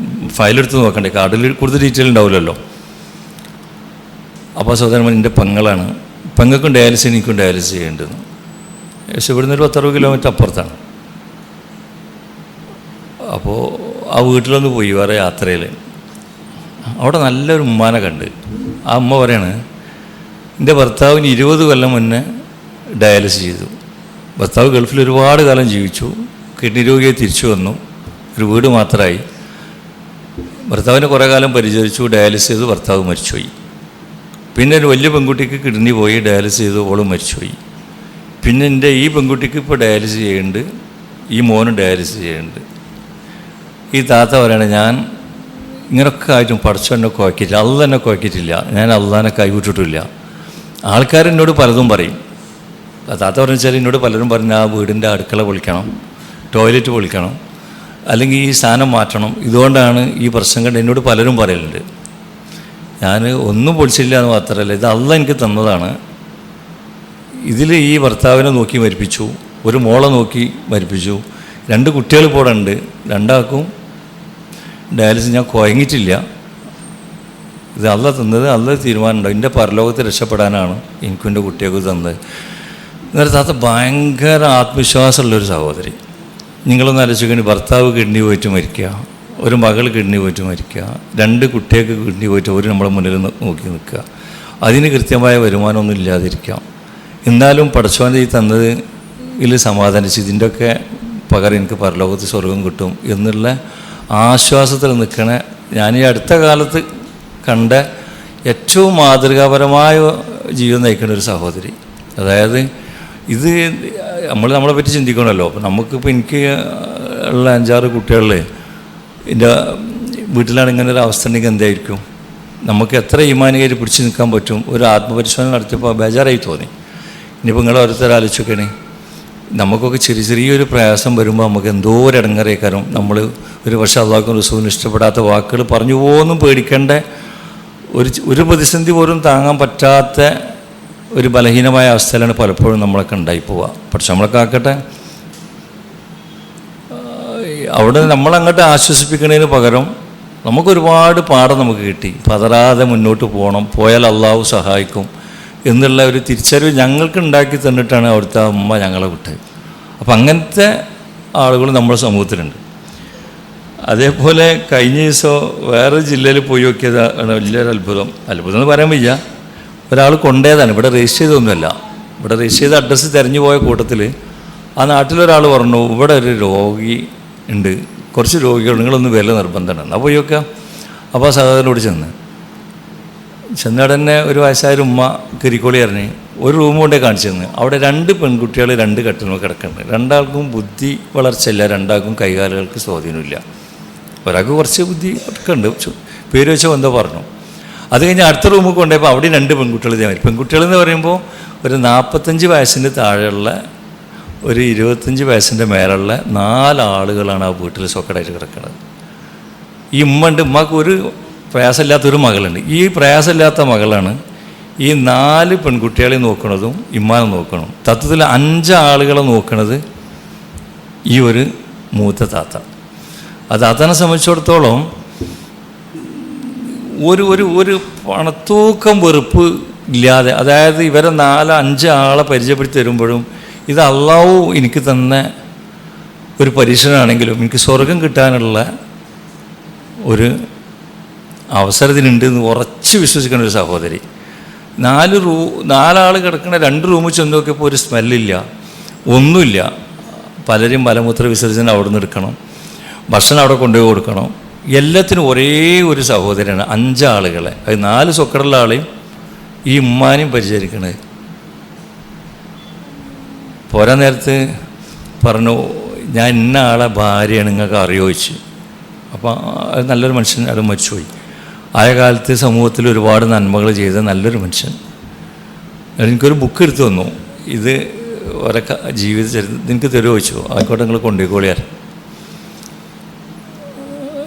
ഫയലെടുത്ത് നോക്കണ്ടേ, കാർഡിൽ കൂടുതൽ ഡീറ്റെയിൽ ഉണ്ടാവില്ലല്ലോ. അപ്പോൾ സഹോദരൻ എൻ്റെ പെങ്ങളാണ്, പെങ്ങൾക്കും ഡയാലിസിസ് എനിക്കും ഡയാലിസിസ് ചെയ്യേണ്ടത്. പക്ഷേ ഇവിടുന്ന് ഒരു 10-60 കിലോമീറ്റർ അപ്പുറത്താണ്. അപ്പോൾ ആ വീട്ടിലൊന്ന് പോയി വേറെ യാത്രയിൽ, അവിടെ നല്ലൊരു ഉമ്മാനെ കണ്ട്. ആ അമ്മ പറയാണ്, എൻ്റെ ഭർത്താവിന് 20 കൊല്ലം മുന്നേ ഡയാലിസിസ് ചെയ്തു. ഭർത്താവ് ഗൾഫിൽ ഒരുപാട് കാലം ജീവിച്ചു, കിഡ്നി രോഗിയെ തിരിച്ചു വന്നു, ഒരു വീട് മാത്രമായി. ഭർത്താവിനെ കുറേ കാലം പരിചരിച്ചു, ഡയാലിസിസ് ചെയ്തു, ഭർത്താവ് മരിച്ചുപോയി. പിന്നെ ഒരു വലിയ പെൺകുട്ടിക്ക് കിഡ്നി പോയി, ഡയാലിസിസ് ചെയ്തു, ഓളും മരിച്ചുപോയി. പിന്നെ എൻ്റെ ഈ പെൺകുട്ടിക്ക് ഇപ്പോൾ ഡയാലിസിസ് ചെയ്യുന്നുണ്ട്, ഈ മോനും ഡയാലിസിസ് ചെയ്യുന്നുണ്ട്. ഈ താത്ത പറയണേ, ഞാൻ ഇങ്ങനെയൊക്കെ ആയിട്ടും പടച്ചോനെ കുഴക്കിയിട്ടില്ല, അള്ളാനെ കുഴക്കിയിട്ടില്ല, ഞാൻ അള്ളാനെ കൈവിട്ടിട്ടില്ല. ആൾക്കാരെന്നോട് പലതും പറയും. താത്ത പറഞ്ഞു വെച്ചാൽ എന്നോട് പലരും പറഞ്ഞ ആ വീടിൻ്റെ അടുക്കള പൊളിക്കണം, ടോയ്ലറ്റ് പൊളിക്കണം, അല്ലെങ്കിൽ ഈ സ്ഥാനം മാറ്റണം, ഇതുകൊണ്ടാണ് ഈ പ്രശ്നം കണ്ട് എന്നോട് പലരും പറയലുണ്ട്. ഞാൻ ഒന്നും പൊളിച്ചില്ല എന്ന് മാത്രമല്ല, ഇത് അള്ളാഹ് എനിക്ക് തന്നതാണ്. ഇതിൽ ഈ ഭർത്താവിനെ നോക്കി മരിപ്പിച്ചു, ഒരു മോളെ നോക്കി മരിപ്പിച്ചു, 2 കുട്ടികൾ ഇപ്പോൾ ഇവിടെ ഉണ്ട്, 2ആൾക്കും ഡയാലിസിസ് ഞാൻ കുഴങ്ങിയിട്ടില്ല. ഇത് അള്ളാഹ് തന്നത്, അള്ളാഹ് തീരുമാനമുണ്ടോ, എൻ്റെ പരലോകത്ത് രക്ഷപ്പെടാനാണ് എനിക്കും എൻ്റെ കുട്ടികൾക്ക് തന്നത്. എന്നൊരു താത്ത ഭയങ്കര ആത്മവിശ്വാസമുള്ളൊരു സഹോദരി. നിങ്ങളൊന്ന് ആലോചിക്കേണ്ടി, ഭർത്താവ് കിഡ്നി പോയിട്ട് മരിക്കുക, ഒരു മകൾ കിഡ്നി പോയിട്ട് മരിക്കുക, 2 കുട്ടികൾക്ക് കിഡ്നി പോയിട്ട് ഒരു നമ്മളെ മുന്നിൽ നോക്കി നിൽക്കുക, അതിന് കൃത്യമായ വരുമാനമൊന്നും ഇല്ലാതിരിക്കാം. എന്നാലും പടച്ചോൻ്റെ ഈ തന്നത് ഇതിൽ സമാധാനിച്ച് ഇതിൻ്റെയൊക്കെ പകരം എനിക്ക് പരലോകത്ത് സ്വർഗം കിട്ടും എന്നുള്ള ആശ്വാസത്തിൽ നിൽക്കണ, ഞാൻ ഈ അടുത്ത കാലത്ത് കണ്ട ഏറ്റവും മാതൃകാപരമായ ജീവിതം നയിക്കുന്ന ഒരു സഹോദരി. അതായത് ഇത് നമ്മളെ പറ്റി ചിന്തിക്കണമല്ലോ. അപ്പം നമുക്കിപ്പോൾ എനിക്ക് ഉള്ള 5-6 കുട്ടികളിൽ എൻ്റെ വീട്ടിലാണ് ഇങ്ങനെ ഒരു അവസ്ഥ ഉണ്ടെങ്കിൽ എന്തായിരിക്കും, നമുക്ക് എത്ര ഈമാനികയിൽ പിടിച്ച് നിൽക്കാൻ പറ്റും. ഒരു ആത്മപരിശോധന നടത്തിയപ്പോൾ ബേജാറായി തോന്നി. ഇനിയിപ്പോൾ നിങ്ങൾ ഓരോരുത്തർ ആലോചിക്കണേ, നമുക്കൊക്കെ ചെറിയൊരു പ്രയാസം വരുമ്പോൾ നമുക്ക് എന്തോ ഒരു ഇടങ്ങേറേക്കാരും, നമ്മൾ ഒരു പക്ഷേ അള്ളാഹുക്കും റസൂലിനും ഇഷ്ടപ്പെടാത്ത വാക്കുകൾ പറഞ്ഞു പോകുമെന്നും പേടിക്കേണ്ട ഒരു പ്രതിസന്ധി പോലും താങ്ങാൻ പറ്റാത്ത ഒരു ബലഹീനമായ അവസ്ഥയിലാണ് പലപ്പോഴും നമ്മളൊക്കെ ഉണ്ടായി പോവുക. പക്ഷെ നമ്മളൊക്കെ ആക്കട്ടെ, അവിടെ നമ്മളങ്ങോട്ട് ആശ്വസിപ്പിക്കുന്നതിന് പകരം നമുക്കൊരുപാട് പാഠം നമുക്ക് കിട്ടി. പതറാതെ മുന്നോട്ട് പോകണം, പോയാൽ അള്ളാഹു സഹായിക്കും എന്നുള്ള ഒരു തിരിച്ചറിവ് ഞങ്ങൾക്ക് ഉണ്ടാക്കി തന്നിട്ടാണ് അവിടുത്തെ അമ്മ ഞങ്ങളെ വിട്ടത്. അപ്പം അങ്ങനത്തെ ആളുകൾ നമ്മുടെ സമൂഹത്തിലുണ്ട്. അതേപോലെ കഴിഞ്ഞ ദിവസം വേറെ ജില്ലയിൽ പോയി നോക്കിയതാണ് വലിയൊരു അത്ഭുതം എന്ന് പറയാൻ വയ്യ. ഒരാൾ കൊണ്ടേതാണ്, ഇവിടെ രജിസ്റ്റർ ചെയ്തൊന്നുമല്ല, ഇവിടെ രജിസ്റ്റർ ചെയ്ത അഡ്രസ്സ് തിരഞ്ഞു പോയ കൂട്ടത്തിൽ ആ നാട്ടിലൊരാൾ പറഞ്ഞു, ഇവിടെ ഒരു രോഗി ഉണ്ട്, കുറച്ച് രോഗികൾ, നിങ്ങളൊന്ന് വില നിർബന്ധമാണ്, എന്നാൽ പോയി നോക്കുക. അപ്പോൾ ആ സഹോദരനോട് ചെന്നവിടെ തന്നെ ഒരു വയസ്സായൊരു ഉമ്മ കരിക്കോളി അറിഞ്ഞ് ഒരു റൂം കൊണ്ടേ കാണിച്ചു തന്നു. അവിടെ 2 പെൺകുട്ടികൾ 2 കട്ടിലും കിടക്കുന്നുണ്ട്. 2ആൾക്കും ബുദ്ധി വളർച്ചയില്ല, 2ആൾക്കും കൈകാലുകൾക്ക് സ്വാധീനമില്ല. ഒരാൾക്ക് കുറച്ച് ബുദ്ധി ഒക്കെ ഉണ്ട്, പേര് വെച്ചോ എന്തോ പറഞ്ഞു. അത് കഴിഞ്ഞ് അടുത്ത റൂമിൽ കൊണ്ടുപോയപ്പോൾ അവിടെ 2 പെൺകുട്ടികൾ ഇതേമാതിരി. പെൺകുട്ടികളെന്ന് പറയുമ്പോൾ ഒരു 45 വയസ്സിന് താഴെയുള്ള ഒരു 25 വയസ്സിൻ്റെ മേലുള്ള 4 ആളുകളാണ് ആ വീട്ടിൽ സൊക്കടായിട്ട് കിടക്കുന്നത്. ഈ ഉമ്മ ഉണ്ട്, ഉമ്മക്ക് ഒരു പ്രയാസമില്ലാത്തൊരു മകളുണ്ട്. ഈ പ്രയാസമില്ലാത്ത മകളാണ് ഈ 4 പെൺകുട്ടികളെ നോക്കുന്നതും ഇമ്മാനെ നോക്കണം. തത്വത്തിൽ 5 ആളുകളെ നോക്കുന്നത് ഈ ഒരു മൂത്ത താത്ത. ആ താത്തനെ സംബന്ധിച്ചിടത്തോളം ഒരു ഒരു ഒരു പണത്തൂക്കം വെറുപ്പ് ഇല്ലാതെ, അതായത് ഇവരെ 4-5 ആളെ പരിചയപ്പെടുത്തി തരുമ്പോഴും ഇത് അള്ളാഹു എനിക്ക് തന്ന ഒരു പരീക്ഷണമാണെങ്കിലും എനിക്ക് സ്വർഗം കിട്ടാനുള്ള ഒരു അവസരത്തിനുണ്ട് എന്ന് ഉറച്ച് വിശ്വസിക്കുന്ന ഒരു സഹോദരി. 4 ആൾ കിടക്കുന്ന 2 റൂമിൽ ചെന്ന് നോക്കിയപ്പോൾ ഒരു സ്മെല്ലില്ല, ഒന്നുമില്ല. പലരും മലമൂത്ര വിസർജനം അവിടെ നിന്ന് എടുക്കണം, ഭക്ഷണം അവിടെ കൊണ്ടുപോയി കൊടുക്കണം. എല്ലാത്തിനും ഒരേ ഒരു സഹോദരിയാണ് 5 ആളുകളെ, അത് 4 സ്വക്കറുള്ള ആളെയും ഈ ഉമ്മാനെയും പരിചരിക്കണത്. പോരാ നേരത്ത് പറഞ്ഞു, ഞാൻ ഇന്ന ആളെ ഭാര്യയാണ്, നിങ്ങൾക്ക് അറിയോ ചോദിച്ചു. അപ്പോൾ അത് നല്ലൊരു മനുഷ്യൻ, അത് മരിച്ചുപോയി. ആയ കാലത്ത് സമൂഹത്തിൽ ഒരുപാട് നന്മകൾ ചെയ്ത നല്ലൊരു മനുഷ്യൻ. എനിക്കൊരു ബുക്ക് എടുത്തു തന്നു, ഇത് ഒരേ ജീവിത ചരിത്രം എനിക്ക് തരുമോ ചോദിച്ചു. ആയിക്കോട്ടെ, നിങ്ങൾ കൊണ്ടുപോയിക്കോളിയാൽ.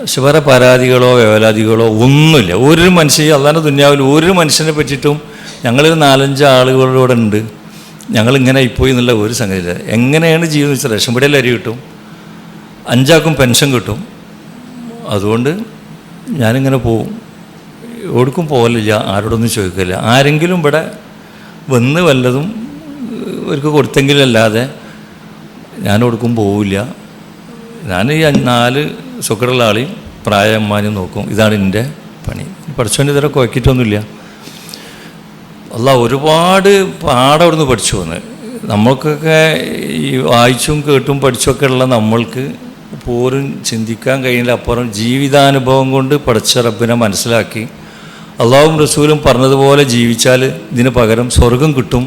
പക്ഷെ വേറെ പരാതികളോ വേവലാതികളോ ഒന്നുമില്ല. ഒരു മനുഷ്യൻ അല്ലാതെ ദുനിയാവിൽ ഒരു മനുഷ്യനെ പറ്റിയിട്ടും ഞങ്ങളൊരു 4-5 ആളുകളോടെ ഉണ്ട്, ഞങ്ങളിങ്ങനെ ആയിപ്പോയി എന്നുള്ള ഒരു സംഗതിയില്ല. എങ്ങനെയാണ് ജീവിതം വെച്ചാൽ റേഷൻ പടിയിൽ അരി കിട്ടും, 5 ആൾക്കും പെൻഷൻ കിട്ടും. അതുകൊണ്ട് ഞാനിങ്ങനെ പോവും, എവിടേക്കും പോകലില്ല, ആരോടൊന്നും ചോദിക്കില്ല. ആരെങ്കിലും ഇവിടെ വന്ന് വല്ലതും അവർക്ക് കൊടുത്തെങ്കിലല്ലാതെ ഞാൻ എവിടേക്കും പോവില്ല. ഞാൻ ഈ 4 സുഖമുള്ള ആളെയും പ്രായമാനും നോക്കും. ഇതാണ് എൻ്റെ പണി. പഠിച്ചോണ്ട് ഇതുവരെ കുഴക്കിയിട്ടൊന്നുമില്ല. അല്ല, ഒരുപാട് പാഠം അവിടുന്ന് പഠിച്ചു വന്ന്. നമ്മൾക്കൊക്കെ ഈ വായിച്ചും കേട്ടും പഠിച്ചൊക്കെ ഉള്ള നമ്മൾക്ക് പോലും ചിന്തിക്കാൻ കഴിയില്ല. അപ്പുറം ജീവിതാനുഭവം കൊണ്ട് പഠിച്ച റബ്ബിനെ മനസ്സിലാക്കി അള്ളാഹുവും റസൂലും പറഞ്ഞതുപോലെ ജീവിച്ചാൽ ഇതിന് പകരം സ്വർഗം കിട്ടും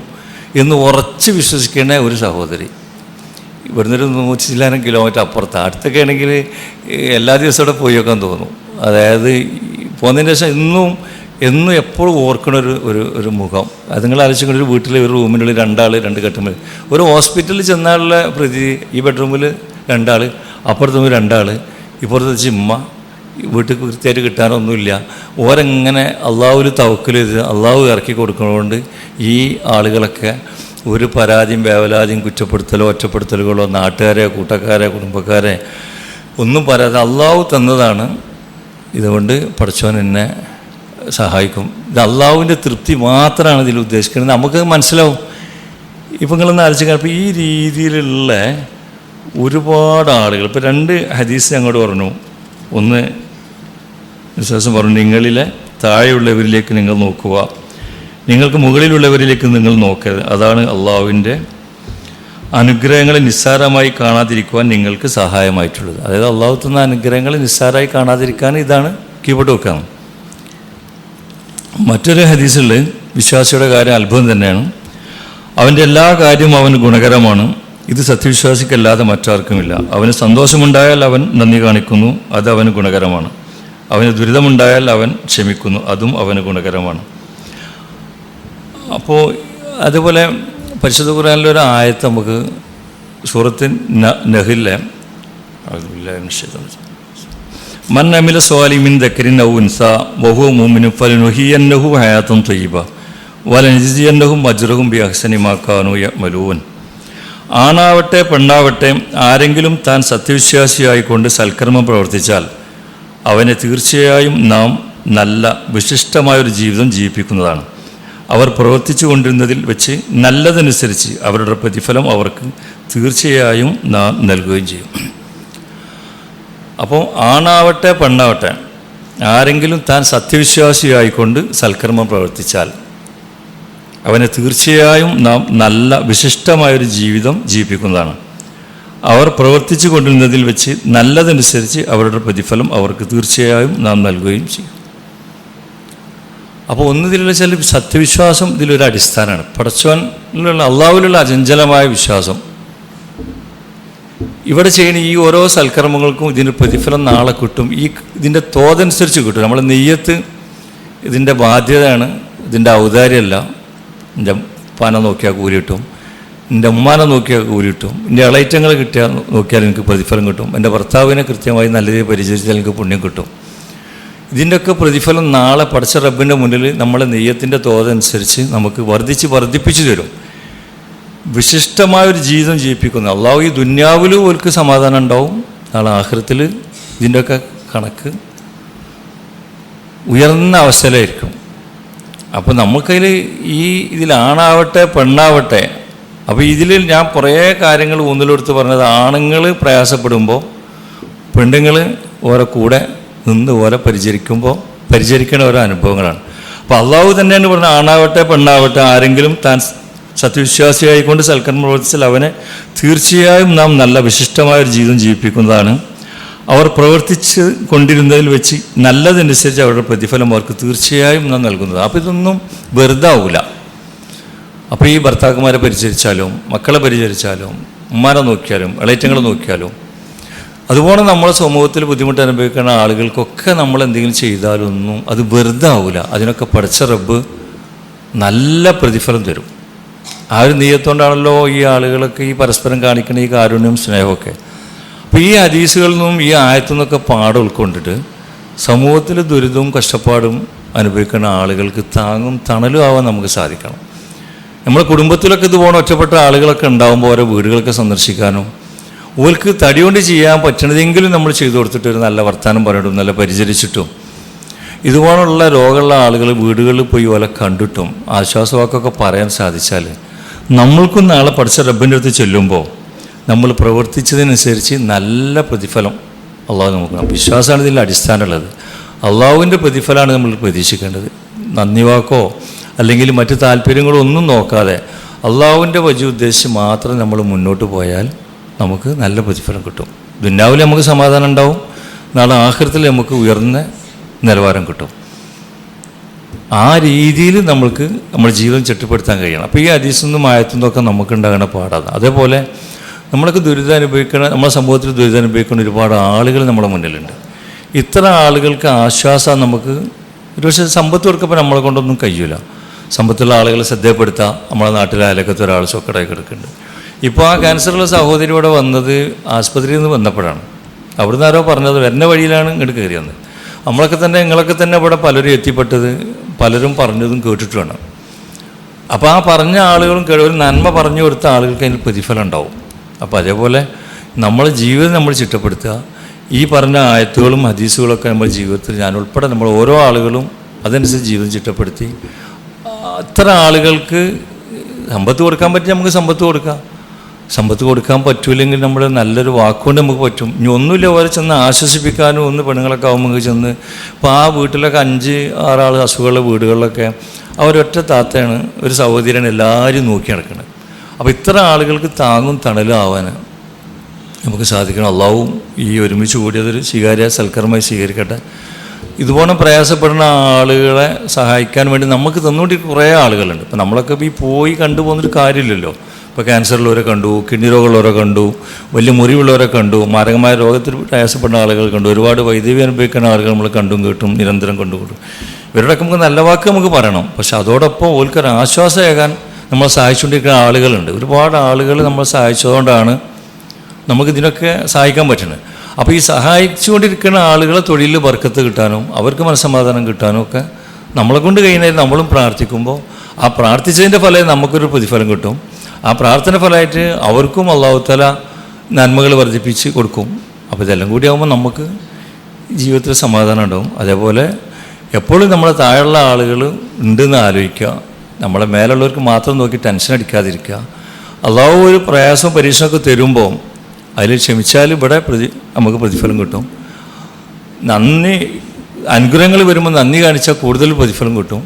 എന്ന് ഉറച്ച് വിശ്വസിക്കുന്ന ഒരു സഹോദരി. ഇവിടുന്നൊരു 100 കിലോമീറ്റർ അപ്പുറത്ത്. അടുത്തൊക്കെ ആണെങ്കിൽ എല്ലാ ദിവസവും അവിടെ പോയി വെക്കാൻ തോന്നും. അതായത് പോകുന്നതിന് ശേഷം എന്നും എപ്പോഴും ഓർക്കണ ഒരു മുഖം. അത് നിങ്ങൾ ആലോചിക്കുന്ന ഒരു വീട്ടിൽ ഒരു റൂമിനുള്ളിൽ 2 ആൾ 2 കെട്ടുമ്പോൾ, ഒരു ഹോസ്പിറ്റലിൽ ചെന്നാലുള്ള പ്രതി ഈ ബെഡ്റൂമിൽ 2 ആൾ, അപ്പുറത്ത് 2 ആൾ, ഇപ്പുറത്ത് വെച്ച് ഉമ്മ. വീട്ടിൽ കൃത്യമായിട്ട് കിട്ടാനൊന്നുമില്ല. ഓരെങ്ങനെ അള്ളാഹുവിൽ തവക്കൽ ചെയ്ത് അള്ളാഹു ഇറക്കി കൊടുക്കുന്നതുകൊണ്ട് ഈ ആളുകളൊക്കെ ഒരു പരാതിയും വേവലാതിയും കുറ്റപ്പെടുത്തലോ ഒറ്റപ്പെടുത്തലുകളോ നാട്ടുകാരെ കൂട്ടക്കാരെ കുടുംബക്കാരെ ഒന്നും പറയാതെ അള്ളാഹു തന്നതാണ്. ഇതുകൊണ്ട് പഠിച്ചവൻ എന്നെ സഹായിക്കും. ഇത് അള്ളാഹുവിൻ്റെ തൃപ്തി മാത്രമാണ് ഇതിൽ ഉദ്ദേശിക്കുന്നത്. നമുക്ക് മനസ്സിലാവും. ഇപ്പം നിങ്ങളൊന്ന് ആലോചിക്കാൻ, ഇപ്പോൾ ഈ രീതിയിലുള്ള ഒരുപാട് ആളുകൾ, ഇപ്പോൾ 2 ഹദീസ് ഞങ്ങളോട് പറഞ്ഞു. ഒന്ന് വിശ്വാസം പറഞ്ഞു, നിങ്ങളിലെ താഴെയുള്ളവരിലേക്ക് നിങ്ങൾ നോക്കുക, നിങ്ങൾക്ക് മുകളിലുള്ളവരിലേക്ക് നിങ്ങൾ നോക്കരുത്. അതാണ് അള്ളാഹുവിൻ്റെ അനുഗ്രഹങ്ങളെ നിസ്സാരമായി കാണാതിരിക്കുവാൻ നിങ്ങൾക്ക് സഹായമായിട്ടുള്ളത്. അതായത് അള്ളാഹു തന്ന അനുഗ്രഹങ്ങളെ നിസ്സാരമായി കാണാതിരിക്കാൻ ഇതാണ് കീഴ്പോട്ട് വെക്കാം. മറ്റൊരു ഹദീസിൽ വിശ്വാസിയുടെ കാര്യം അത്ഭുതം തന്നെയാണ്. അവൻ്റെ എല്ലാ കാര്യവും അവന് ഗുണകരമാണ്. ഇത് സത്യവിശ്വാസിക്കല്ലാതെ മറ്റാർക്കുമില്ല. അവന് സന്തോഷമുണ്ടായാൽ അവൻ നന്ദി കാണിക്കുന്നു, അത് അവന് ഗുണകരമാണ്. അവന് ദുരിതമുണ്ടായാൽ അവൻ ക്ഷമിക്കുന്നു, അതും അവന് ഗുണകരമാണ്. അപ്പോൾ അതുപോലെ പരിശുദ്ധ ഖുർആനിലൊരു ആയത്ത് നമുക്ക് സൂറത്ത് നഹ്ലിലെ മൻ അമില സ്വാലിമിൻ ദക്കരിൻ ഔ ഉൻസ വഹുവ മുഅ്മിനുൻ ഫലനുഹിയന്നഹു ഹയാത്തൻ ത്വയ്യിബ വലനജിസിയന്നഹും അജ്റഹും ബിഅഹ്സനി മാ കാനൂ യഅമലൂൻ. ആണാവട്ടെ പെണ്ണാവട്ടെ ആരെങ്കിലും താൻ സത്യവിശ്വാസിയായിക്കൊണ്ട് സൽക്കർമ്മം പ്രവർത്തിച്ചാൽ അവനെ തീർച്ചയായും നാം നല്ല വിശിഷ്ടമായൊരു ജീവിതം ജീവിപ്പിക്കുന്നതാണ്. അവർ പ്രവർത്തിച്ചു കൊണ്ടിരുന്നതിൽ വെച്ച് നല്ലതനുസരിച്ച് അവരുടെ പ്രതിഫലം അവർക്ക് തീർച്ചയായും നാം നൽകുകയും ചെയ്യും. അപ്പോൾ ആണാവട്ടെ പെണ്ണാവട്ടെ ആരെങ്കിലും താൻ സത്യവിശ്വാസിയായിക്കൊണ്ട് സൽക്കർമ്മം പ്രവർത്തിച്ചാൽ അവനെ തീർച്ചയായും നാം നല്ല വിശിഷ്ടമായൊരു ജീവിതം ജീവിപ്പിക്കുന്നതാണ്. അവർ പ്രവർത്തിച്ചു കൊണ്ടിരുന്നതിൽ വെച്ച് നല്ലതനുസരിച്ച് അവരുടെ പ്രതിഫലം അവർക്ക് തീർച്ചയായും നാം നൽകുകയും ചെയ്യും. അപ്പോൾ ഒന്നിലുള്ള ചില സത്യവിശ്വാസം ഇതിലൊരു അടിസ്ഥാനമാണ്. പടച്ചവനിലുള്ള അള്ളാഹുവിലുള്ള അചഞ്ചലമായ വിശ്വാസം. ഇവിടെ ചെയ്യുന്ന ഈ ഓരോ സൽക്കർമ്മങ്ങൾക്കും ഇതിൻ്റെ പ്രതിഫലം നാളെ കിട്ടും. ഇതിൻ്റെ തോതനുസരിച്ച് കിട്ടും. നമ്മളെ നെയ്യത്ത് ഇതിൻ്റെ ബാധ്യതയാണ്, ഇതിൻ്റെ ഔദാര്യമല്ല. എൻ്റെ ഉപ്പാനെ നോക്കിയാൽ കൂലി കിട്ടും, എൻ്റെ ഉമ്മാനെ നോക്കിയാൽ കൂലി കിട്ടും, എൻ്റെ ഇളയറ്റങ്ങൾ കിട്ടിയാൽ നോക്കിയാൽ എനിക്ക് പ്രതിഫലം കിട്ടും, എൻ്റെ ഭർത്താവിനെ കൃത്യമായി നല്ല രീതിയിൽ പരിചരിച്ചാൽ എനിക്ക് പുണ്യം കിട്ടും. ഇതിൻ്റെയൊക്കെ പ്രതിഫലം നാളെ പടച്ച റബ്ബിൻ്റെ മുന്നിൽ നമ്മളെ നെയ്യത്തിൻ്റെ തോതനുസരിച്ച് നമുക്ക് വർദ്ധിപ്പിച്ചു തരും. വിശിഷ്ടമായൊരു ജീവിതം ജീവിപ്പിക്കുന്നു അള്ളാഹു. ഈ ദുന്യാവിലും ഓർക്ക് സമാധാനം ഉണ്ടാവും, നാളെ ആഖിറത്തിൽ ഇതിൻ്റെയൊക്കെ കണക്ക് ഉയർന്ന അവസ്ഥയിലായിരിക്കും. അപ്പോൾ നമുക്കതിൽ ഇതിലാണാവട്ടെ പെണ്ണാവട്ടെ, അപ്പോൾ ഇതിൽ ഞാൻ കുറേ കാര്യങ്ങൾ ഊന്നലെടുത്ത് പറഞ്ഞത്, ആണുങ്ങൾ പ്രയാസപ്പെടുമ്പോൾ പെണ്ണുങ്ങൾ ഓരോ കൂടെ നിന്ന് ഓരോ പരിചരിക്കുന്ന ഓരോ അനുഭവങ്ങളാണ്. അപ്പോൾ അള്ളാഹു തന്നെയാണ് പറഞ്ഞത്, ആണാവട്ടെ പെണ്ണാവട്ടെ ആരെങ്കിലും താൻ സത്യവിശ്വാസിയായിക്കൊണ്ട് സൽക്കർമ്മം പ്രവർത്തിച്ചാൽ അവനെ തീർച്ചയായും നാം നല്ല വിശിഷ്ടമായൊരു ജീവിതം ജീവിപ്പിക്കുന്നതാണ്. അവർ പ്രവർത്തിച്ച് കൊണ്ടിരുന്നതിൽ വെച്ച് നല്ലതനുസരിച്ച് അവരുടെ പ്രതിഫലം അവർക്ക് തീർച്ചയായും നാം നൽകുന്നത്. അപ്പോൾ ഇതൊന്നും വെറുതെ ആവില്ല. അപ്പോൾ ഈ ഭർത്താക്കന്മാരെ പരിചരിച്ചാലും മക്കളെ പരിചരിച്ചാലും ഉമ്മാനെ നോക്കിയാലും ഇളയറ്റങ്ങളെ നോക്കിയാലും അതുപോലെ നമ്മളെ സമൂഹത്തിൽ ബുദ്ധിമുട്ട് അനുഭവിക്കുന്ന ആളുകൾക്കൊക്കെ നമ്മൾ എന്തെങ്കിലും ചെയ്താലൊന്നും അത് വെറുതെ ആവില്ല. അതിനൊക്കെ പടച്ച റബ്ബ് നല്ല പ്രതിഫലം തരും. ആ ഒരു നീയത്തോണ്ടാണല്ലോ ഈ ആളുകളൊക്കെ ഈ പരസ്പരം കാണിക്കുന്ന ഈ കാരുണ്യവും സ്നേഹമൊക്കെ. അപ്പോൾ ഈ ഹദീസുകളിൽ നിന്നും ഈ ആയത്തു നിന്നൊക്കെ പാഠം ഉൾക്കൊണ്ടിട്ട് സമൂഹത്തിൽ ദുരിതവും കഷ്ടപ്പാടും അനുഭവിക്കുന്ന ആളുകൾക്ക് താങ്ങും തണലും ആവാൻ നമുക്ക് സാധിക്കണം. നമ്മുടെ കുടുംബത്തിലൊക്കെ ഇതുപോലെ ഒറ്റപ്പെട്ട ആളുകളൊക്കെ ഉണ്ടാകുമ്പോൾ ഓരോ വീടുകളൊക്കെ സന്ദർശിക്കാനും ഓർക്ക് തടി കൊണ്ട് ചെയ്യാൻ പറ്റണതെങ്കിലും നമ്മൾ ചെയ്തു കൊടുത്തിട്ട് ഒരു നല്ല വർത്തമാനം പറഞ്ഞിട്ടും നല്ല പരിചരിച്ചിട്ടും ഇതുപോലുള്ള രോഗമുള്ള ആളുകൾ വീടുകളിൽ പോയി ഓലെ കണ്ടിട്ടും ആശ്വാസവാക്കൊക്കെ പറയാൻ സാധിച്ചാൽ നമ്മൾക്കും നാളെ പഠിച്ച റബ്ബിൻ്റെ അടുത്ത് ചെല്ലുമ്പോൾ നമ്മൾ പ്രവർത്തിച്ചതിനനുസരിച്ച് നല്ല പ്രതിഫലം അള്ളാഹു നമുക്ക്. വിശ്വാസമാണ് ഇതിൻ്റെ അടിസ്ഥാനമുള്ളത്. അള്ളാഹുവിൻ്റെ പ്രതിഫലമാണ് നമ്മൾ പ്രതീക്ഷിക്കേണ്ടത്. നന്ദി വാക്കോ അല്ലെങ്കിൽ മറ്റ് താല്പര്യങ്ങളോ ഒന്നും നോക്കാതെ അള്ളാഹുവിൻ്റെ വജു ഉദ്ദേശിച്ച് മാത്രം നമ്മൾ മുന്നോട്ട് പോയാൽ നമുക്ക് നല്ല പ്രതിഫലം കിട്ടും. ദുന്യാവിൽ നമുക്ക് സമാധാനം ഉണ്ടാവും, നാളെ ആഖിറത്തിൽ നമുക്ക് ഉയർന്ന നിലവാരം കിട്ടും. ആ രീതിയിൽ നമ്മൾക്ക് നമ്മുടെ ജീവിതം ചിട്ടപ്പെടുത്താൻ കഴിയണം. അപ്പോൾ ഈ ഹദീസിൽ നിന്നും ആയത്തിൽ നിന്നൊക്കെ നമുക്കുണ്ടാകുന്ന പാടാണ്. അതേപോലെ നമ്മളൊക്കെ ദുരിതം അനുഭവിക്കുന്ന, നമ്മുടെ സമൂഹത്തിൽ ദുരിതം അനുഭവിക്കുന്ന ഒരുപാട് ആളുകൾ നമ്മുടെ മുന്നിലുണ്ട്. ഇത്ര ആളുകൾക്ക് ആശ്വാസം നമുക്ക് ഒരുപക്ഷെ സമ്പത്ത് കൊടുക്കുമ്പോൾ നമ്മളെ കൊണ്ടൊന്നും കഴിയില്ല. സമ്പത്തുള്ള ആളുകളെ ശ്രദ്ധപ്പെടുത്താം. നമ്മളെ നാട്ടിലെ അയലക്കത്ത് ഒരാൾ ചൊക്കടായി കിടക്കുന്നുണ്ട്. ഇപ്പോൾ ആ ക്യാൻസറുള്ള സഹോദരി ഇവിടെ വന്നത് ആസ്പത്രിയിൽ നിന്ന് വന്നപ്പോഴാണ്. അവിടുന്ന് ആരോ പറഞ്ഞത് വരുന്ന വഴിയിലാണ് ഇങ്ങോട്ട് കയറി വന്നത്. നിങ്ങളൊക്കെ തന്നെ ഇവിടെ പലരും എത്തിപ്പെട്ടത് പലരും പറഞ്ഞതും കേട്ടിട്ടുമാണ്. അപ്പോൾ ആ പറഞ്ഞ ആളുകളും ഒരു നന്മ പറഞ്ഞു കൊടുത്ത ആളുകൾക്ക് അതിന് പ്രതിഫലം ഉണ്ടാവും. അപ്പോൾ അതേപോലെ നമ്മളെ ജീവിതം നമ്മൾ ചിട്ടപ്പെടുത്തുക. ഈ പറഞ്ഞ ആയത്തുകളും ഹദീസുകളൊക്കെ നമ്മുടെ ജീവിതത്തിൽ ഞാൻ ഉൾപ്പെടെ നമ്മൾ ഓരോ ആളുകളും അതനുസരിച്ച് ജീവിതം ചിട്ടപ്പെടുത്തി അത്ര ആളുകൾക്ക് സമ്പത്ത് കൊടുക്കാൻ പറ്റി നമുക്ക് സമ്പത്ത് കൊടുക്കാം. സമ്പത്ത് കൊടുക്കാൻ പറ്റൂല്ലെങ്കിൽ നമ്മൾ നല്ലൊരു വാക്കുകൊണ്ട് നമുക്ക് പറ്റും. ഇനി ഒന്നുമില്ല ഓരെ ചെന്ന് ആശ്വസിപ്പിക്കാനും ഒന്ന് പെണ്ണുങ്ങളൊക്കെ ആകുമ്പോൾ ചെന്ന് ഇപ്പോൾ ആ വീട്ടിലൊക്കെ 5-6 ആൾ അസുഖമുള്ള വീടുകളിലൊക്കെ അവരൊറ്റ താത്തയാണ്, ഒരു സഹോദരിയാണ് എല്ലാവരും നോക്കി നടക്കുന്നത്. അപ്പോൾ ഇത്ര ആളുകൾക്ക് താങ്ങും തണലും ആവാൻ നമുക്ക് സാധിക്കണം. അള്ളാഹുവും ഈ ഒരുമിച്ച് കൂടിയതൊരു സൽക്കർമ്മമായി സ്വീകരിക്കട്ടെ. ഇതുപോലെ പ്രയാസപ്പെടുന്ന ആളുകളെ സഹായിക്കാൻ വേണ്ടി നമുക്ക് തന്നുകൊണ്ടിരിക്കുന്ന കുറേ ആളുകളുണ്ട്. ഇപ്പോൾ നമ്മളൊക്കെ ഈ പോയി കണ്ടുപോകുന്നൊരു കാര്യമില്ലല്ലോ. ഇപ്പോൾ ക്യാൻസറുള്ളവരെ കണ്ടു, കിഡ്നി രോഗമുള്ളവരെ കണ്ടു, വലിയ മുറിവുള്ളവരെ കണ്ടു, മാരകമായ രോഗത്തിൽ പ്രയാസപ്പെടുന്ന ആളുകൾ കണ്ടു, ഒരുപാട് വൈദ്യുതി അനുഭവിക്കുന്ന ആളുകൾ നമ്മൾ കണ്ടും കേട്ടും നിരന്തരം കണ്ടുകൂട്ടും. ഇവരുടെയൊക്കെ നമുക്ക് നല്ല വാക്ക് നമുക്ക് പറയണം. പക്ഷെ അതോടൊപ്പം ഓൽക്കൊരു ആശ്വാസമേകാൻ നമ്മളെ സഹായിച്ചുകൊണ്ടിരിക്കുന്ന ആളുകളുണ്ട്. ഒരുപാട് ആളുകൾ നമ്മളെ സഹായിച്ചതുകൊണ്ടാണ് നമുക്കിതിനൊക്കെ സഹായിക്കാൻ പറ്റുന്നത്. അപ്പോൾ ഈ സഹായിച്ചുകൊണ്ടിരിക്കുന്ന ആളുകളെ തൊഴിലിൽ ബർക്കത്ത് കിട്ടാനും അവർക്ക് മനസ്സമാധാനം കിട്ടാനും ഒക്കെ നമ്മളെ കൊണ്ട് കഴിയുന്നതിൽ നമ്മളും പ്രാർത്ഥിക്കുമ്പോൾ ആ പ്രാർത്ഥിച്ചതിൻ്റെ ഫലമായി നമുക്കൊരു പ്രതിഫലം കിട്ടും. ആ പ്രാർത്ഥന ഫലമായിട്ട് അവർക്കും അല്ലാഹു തആല നന്മകൾ വർദ്ധിപ്പിച്ച് കൊടുക്കും. അപ്പോൾ ഇതെല്ലാം കൂടി ആകുമ്പോൾ നമുക്ക് ജീവിതത്തിൽ സമാധാനം ഉണ്ടാവും. അതേപോലെ എപ്പോഴും നമ്മളെ താഴെയുള്ള ആളുകൾ ഉണ്ടെന്ന് ആലോചിക്കുക. നമ്മളെ മേലുള്ളവർക്ക് മാത്രം നോക്കി ടെൻഷൻ അടിക്കാതിരിക്കുക. അല്ലാഹു ഒരു പ്രയാസവും പരീക്ഷണമൊക്കെ തരുമ്പോൾ അതിൽ ക്ഷമിച്ചാൽ ഇവിടെ നമുക്ക് പ്രതിഫലം കിട്ടും. അനുഗ്രഹങ്ങൾ വരുമ്പോൾ നന്ദി കാണിച്ചാൽ കൂടുതൽ പ്രതിഫലം കിട്ടും.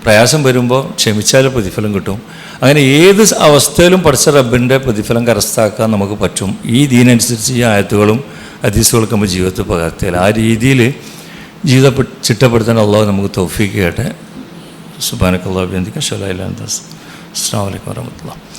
പ്രയാസം വരുമ്പോൾ ക്ഷമിച്ചാൽ പ്രതിഫലം കിട്ടും. അങ്ങനെ ഏത് അവസ്ഥയിലും പഠിച്ച റബ്ബിൻ്റെ പ്രതിഫലം കരസ്ഥമാക്കാൻ നമുക്ക് പറ്റും. ഈ ദീനനുസരിച്ച് ഈ ആയത്തുകളും ഹദീസുകളൊക്കെ നമ്മൾ ജീവിതത്തിൽ പകർത്തിയാൽ ആ രീതിയിൽ ജീവിതം ചിട്ടപ്പെടുത്താൻ അള്ളാഹു നമുക്ക് തൗഫീഖ് ചെയ്യട്ടെ. സുബ്ഹാനക്കല്ലാഹു വബിഹംദിക അശ്ഹദു അല്ലാ ഇലാഹ ഇല്ല അൻത അസ്തഗ്ഫിറുക വ അത്തുബു ഇലൈക്.